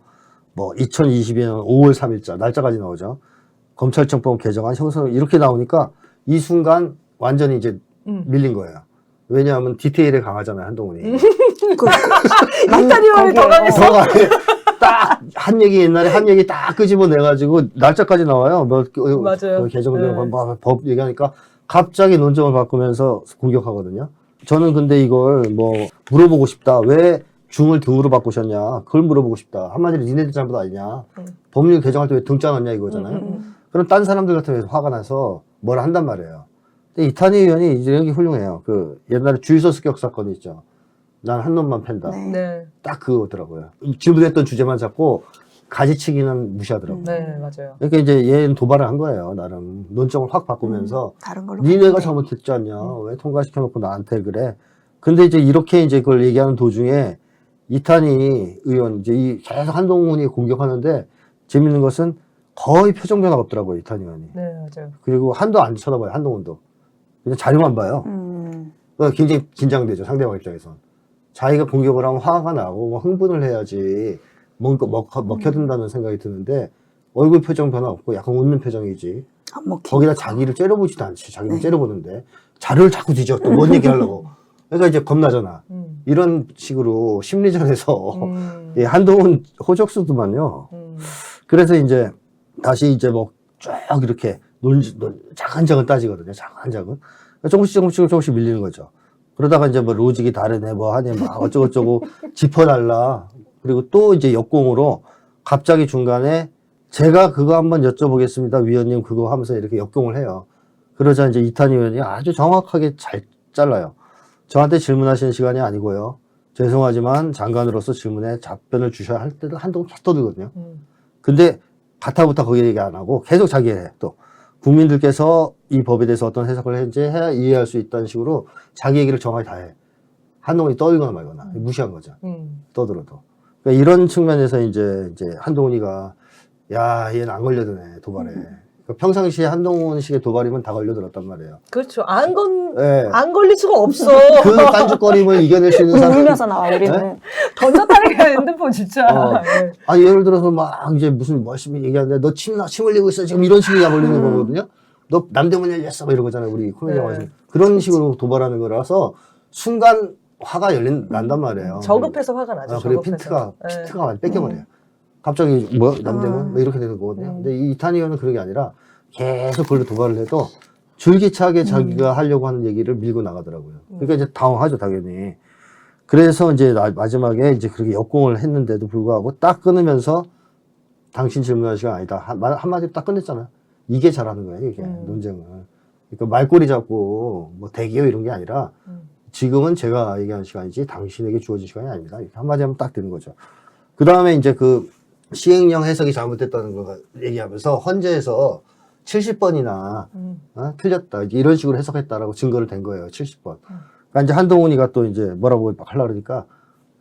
뭐 2022년 5월 3일자 날짜까지 나오죠. 검찰청법 개정안 형성 이렇게 나오니까 이 순간 완전히 이제 밀린 거예요. 왜냐하면 디테일에 강하잖아요, 한동훈이. 이탄희 의원이 더 강했어. 딱 한 얘기 옛날에 한 얘기 딱 끄집어내가지고 날짜까지 나와요. 맞아요. 개정된 법 얘기하니까 갑자기 논점을 바꾸면서 공격하거든요. 저는 근데 이걸 뭐 물어보고 싶다. 왜 중을 등으로 바꾸셨냐. 그걸 물어보고 싶다. 한마디로 니네들 잘못 아니냐. 법률 개정할 때 왜 등자 놨냐 이거잖아요. 그럼 딴 사람들 같으면 화가 나서 뭘 한단 말이에요. 근데 이탄희 의원이 이제 여기 훌륭해요. 그 옛날에 주유소 습격 사건이 있죠. 난 한 놈만 팬다. 네. 딱 그거더라고요. 질문했던 주제만 잡고 가지치기는 무시하더라고요. 네, 맞아요. 그러니까 이제 얘는 도발을 한 거예요. 나름 논점을 확 바꾸면서 다른 걸로 니네가 잘못했지 않냐. 왜 통과시켜놓고 나한테 그래. 근데 이제 이렇게 이제 그걸 얘기하는 도중에 이탄희 의원 이제 계속 한동훈이 공격하는데 재밌는 것은 거의 표정 변화가 없더라고요, 이탄희 의원이. 네, 맞아요. 그리고 한도 안 쳐다봐요, 한동훈도. 그냥 자료만 봐요. 그러니까 굉장히 긴장되죠, 상대방 입장에선. 자기가 공격을 하면 화가 나고 뭐 흥분을 해야지 뭔가 먹혀든다는 생각이 드는데 얼굴 표정 변화 없고 약간 웃는 표정이지. 거기다 자기를 째려보지도 않지. 자기를 네. 째려보는데 자료를 자꾸 뒤져. 또 뭔 얘기하려고. 그러니까 이제 겁나잖아. 이런 식으로 심리전에서 예, 한동훈 호적수도만요. 그래서 이제 다시 이제 뭐 쭉 이렇게 자근자근 따지거든요. 자근자근. 조금씩 밀리는 거죠. 그러다가 이제 뭐 로직이 다르네, 뭐 하네, 막 어쩌고저쩌고 짚어달라. 그리고 또 이제 역공으로 갑자기 중간에 제가 그거 한번 여쭤보겠습니다, 위원님, 그거 하면서 이렇게 역공을 해요. 그러자 이제 이탄희 의원이 아주 정확하게 잘 잘라요. 저한테 질문하시는 시간이 아니고요. 죄송하지만 장관으로서 질문에 답변을 주셔야 할 때도 한동안 계속 떠들거든요. 근데 가타부터 거기 얘기 안 하고 계속 자기 해. 또 국민들께서 이 법에 대해서 어떤 해석을 했는지 해야 이해할 수 있다는 식으로 자기 얘기를 정확히 다 해. 한동훈이 떠들거나 말거나 무시한 거죠. 떠들어도. 그러니까 이런 측면에서 이제 한동훈이가 야, 얘는 안 걸려드네, 도발에. 그러니까 평상시에 한동훈식의 도발이면 다 걸려들었단 말이에요. 그렇죠. 안 예. 걸릴 수가 없어. 그 깐죽거림을 이겨낼 수 있는 사람. 울면서 나와, 우리는. 던졌다니까, 핸드폰 진짜. 네. 아니, 예를 들어서 막 이제 무슨 열심히 얘기하는데 너 침 흘리고 있어. 지금 이런 식으로 걸리는 거거든요. 너 남대문 열렸어. 뭐 이런 거잖아요. 우리 코미디 영화에서. 그런 식으로 도발하는 거라서 순간 화가 난단 말이에요. 저급해서 화가 나죠. 그리고 저급해서. 핀트가 많이 뺏겨버려요. 갑자기 뭐 남대문 뭐 이렇게 되는 거거든요. 근데 이 이탄희 의원은 그런 게 아니라 계속 그걸로 도발을 해도 줄기차게 자기가 하려고 하는 얘기를 밀고 나가더라고요. 그러니까 이제 당황하죠, 당연히. 그래서 이제 마지막에 이제 그렇게 역공을 했는데도 불구하고 딱 끊으면서 당신 질문할 시간 아니다. 한마디 딱 끝냈잖아요. 이게 잘하는 거예요, 이게 논쟁을. 그러니까 말꼬리 잡고 뭐 대기업 이런 게 아니라 지금은 제가 얘기하는 시간이지 당신에게 주어진 시간이 아닙니다. 이렇게 한마디 하면 딱 되는 거죠. 그 다음에 이제 그 시행령 해석이 잘못됐다는 거 얘기하면서 헌재에서 70번이나 틀렸다. 이런 식으로 해석했다라고 증거를 댄 거예요. 70번. 그러니까 이제 한동훈이가 또 이제 뭐라고 하려고 그러니까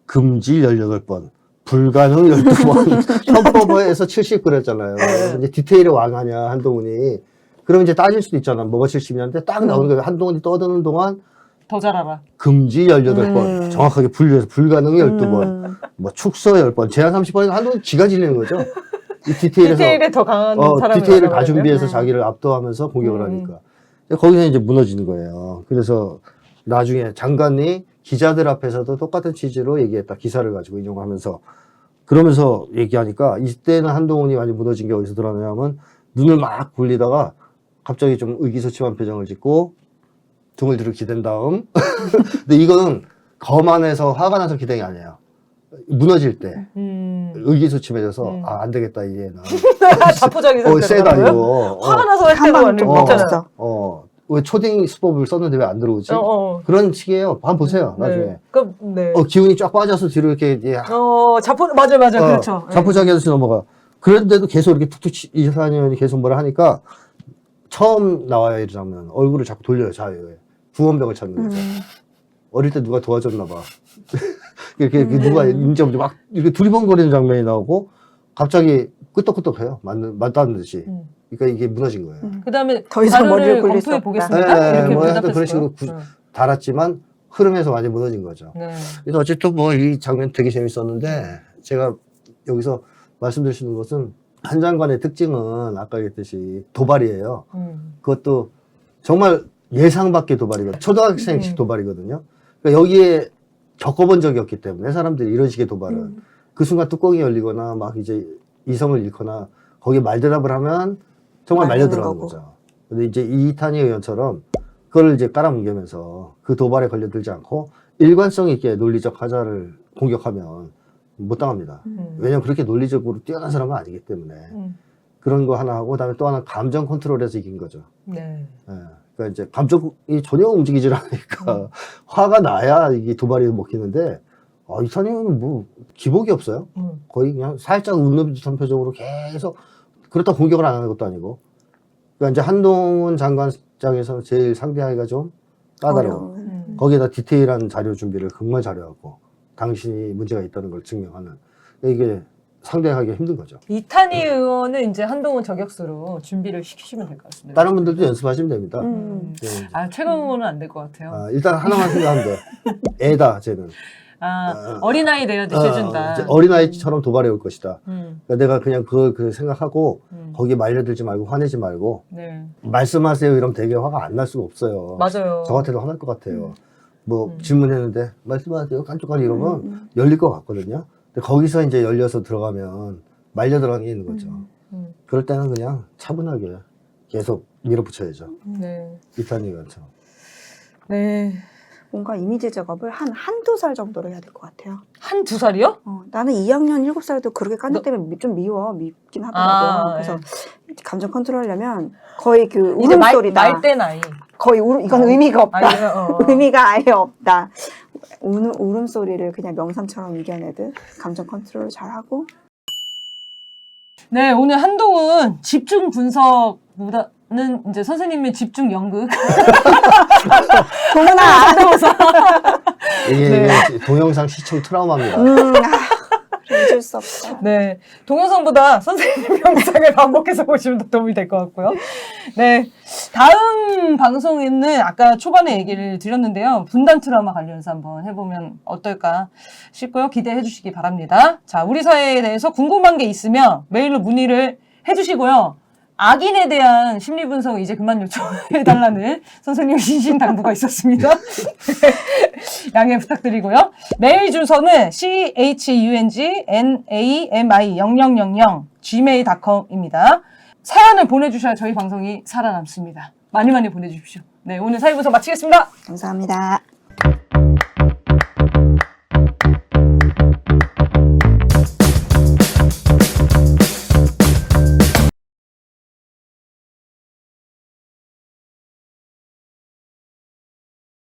금지 18번, 불가능 12번, 헌법에서 70 그랬잖아요. 이제 디테일의 왕하냐, 한동훈이. 그럼 이제 따질 수도 있잖아. 뭐가 70이냐는데 딱 나오는 거예요. 한동훈이 떠드는 동안 더 잘 알아. 금지 18번, 정확하게 분류해서 불가능 12번, 뭐 축소 10번, 제한 30번에서 한동훈 지가 질리는 거죠. 이 디테일에 더 강한 사람을 디테일을 다 준비해서 자기를 압도하면서 공격을 하니까. 거기서 이제 무너지는 거예요. 그래서 나중에 장관이 기자들 앞에서도 똑같은 취지로 얘기했다. 기사를 가지고 인용하면서. 그러면서 얘기하니까 이때는 한동훈이 많이 무너진 게 어디서 드러나냐면 눈을 막 굴리다가 갑자기 좀 의기소침한 표정을 짓고 등을 뒤로 기댄 다음. 근데 이거는 거만해서 화가 나서 기댄 게 아니에요. 무너질 때 의기소침해져서 안 되겠다 이제는. 자포자기 상태로. 쎄다 이거. 화가 나서 할 때도 완전 있잖아. 왜 초딩 수법을 썼는데 왜 안 들어오지? 그런 식이에요. 한번 보세요, 나중에. 네. 기운이 쫙 빠져서 뒤로 이렇게, 맞아, 그렇죠. 자포자기 하듯이 넘어가. 그런데도 계속 이렇게 툭툭 이사님 의원이 계속 뭐라 하니까 처음 나와요, 이러자면. 얼굴을 자꾸 돌려요, 자유에. 구원병을 찾는 거죠. 어릴 때 누가 도와줬나 봐. 이렇게 누가 임자부터 막 이렇게 두리번거리는 장면이 나오고 갑자기 끄떡끄떡해요. 맞다는 듯이. 그러니까 이게 무너진 거예요. 그 다음에 더 이상 머리를 굴릴 수 검토해 없다. 보겠습니다. 이렇게 뭐 하여튼 대답했어요. 그런 식으로 달았지만 흐름에서 많이 무너진 거죠. 네. 그래서 어쨌든 뭐 이 장면 되게 재밌었는데 제가 여기서 말씀드릴 수 있는 것은 한 장관의 특징은 아까 얘기했듯이 도발이에요. 그것도 정말 예상 밖의 도발이거든요. 초등학생식 도발이거든요. 그러니까 여기에 겪어본 적이 없기 때문에 사람들이 이런 식의 도발은 그 순간 뚜껑이 열리거나 막 이제 이성을 잃거나 거기에 말대답을 하면 정말 말려 들어가는 거죠. 근데 이제 이탄희 의원처럼 그걸 이제 깔아뭉개면서 그 도발에 걸려들지 않고 일관성 있게 논리적 하자를 공격하면 못 당합니다. 왜냐면 그렇게 논리적으로 뛰어난 사람은 아니기 때문에 그런 거 하나 하고 그다음에 또 하나 감정 컨트롤해서 이긴 거죠. 네. 그러니까 이제 감정이 전혀 움직이질 않으니까 화가 나야 이게 도발이 먹히는데 이탄희 의원은 뭐 기복이 없어요. 거의 그냥 살짝 웃는 듯한 표정으로 계속 그렇다고 공격을 안 하는 것도 아니고. 그러니까 이제 한동훈 장관 입장에서는 제일 상대하기가 좀 까다로워. 거기에다 디테일한 자료 준비를 정말 잘해갖고 당신이 문제가 있다는 걸 증명하는. 이게 상대하기 힘든 거죠. 이탄희 의원은 이제 한동훈 저격수로 준비를 시키시면 될 것 같습니다. 다른 분들도 연습하시면 됩니다. 네. 아, 최강 의원은 안 될 것 같아요. 일단 하나만 생각하면 돼. 애다, 쟤는. 어린아이 되어듯 해준다. 이제 어린아이처럼 도발해 올 것이다. 음, 그러니까 내가 그냥 그걸 생각하고 음. 거기에 말려들지 말고 화내지 말고 네, 말씀하세요 이러면 되게 화가 안 날 수가 없어요. 맞아요. 저 같아도 화날 것 같아요. 뭐 음. 질문했는데 말씀하세요 깐쪽까지 이러면 열릴 것 같거든요. 근데 거기서 이제 열려서 들어가면 말려 들어가는 거죠. 음, 그럴 때는 그냥 차분하게 계속 밀어붙여야죠. 네, 이탄희관처럼. 네. 뭔가 이미지 작업을 한두 살 정도로 해야 될 것 같아요. 한두 살이요? 나는 2학년 7살도 그렇게 깐족 때문에 좀 밉긴 하더라고요. 그래서 감정 컨트롤하려면 거의 그 이제 울음소리다. 말대 나이. 거의 이건 의미가 없다. 아니면, 의미가 아예 없다. 울음소리를 그냥 명상처럼 이겨내듯 감정 컨트롤을 잘하고. 네, 오늘 한동훈 집중 분석보다는 이제 선생님의 집중 연극. 동훈아! 이게 동영상 시청 트라우마입니다. 잊을 수 없다. 네, 동영상보다 선생님 영상을 반복해서 보시면 더 도움이 될 것 같고요. 네, 다음 방송에는 아까 초반에 얘기를 드렸는데요. 분단 트라우마 관련해서 한번 해보면 어떨까 싶고요. 기대해 주시기 바랍니다. 자, 우리 사회에 대해서 궁금한 게 있으면 메일로 문의를 해주시고요. 악인에 대한 심리 분석을 이제 그만 요청해달라는 선생님 신신당부가 있었습니다. 양해 부탁드리고요. 메일 주소는 chungnami0000gmail.com입니다. 사연을 보내주셔야 저희 방송이 살아남습니다. 많이 많이 보내주십시오. 네, 오늘 사회분석 마치겠습니다. 감사합니다.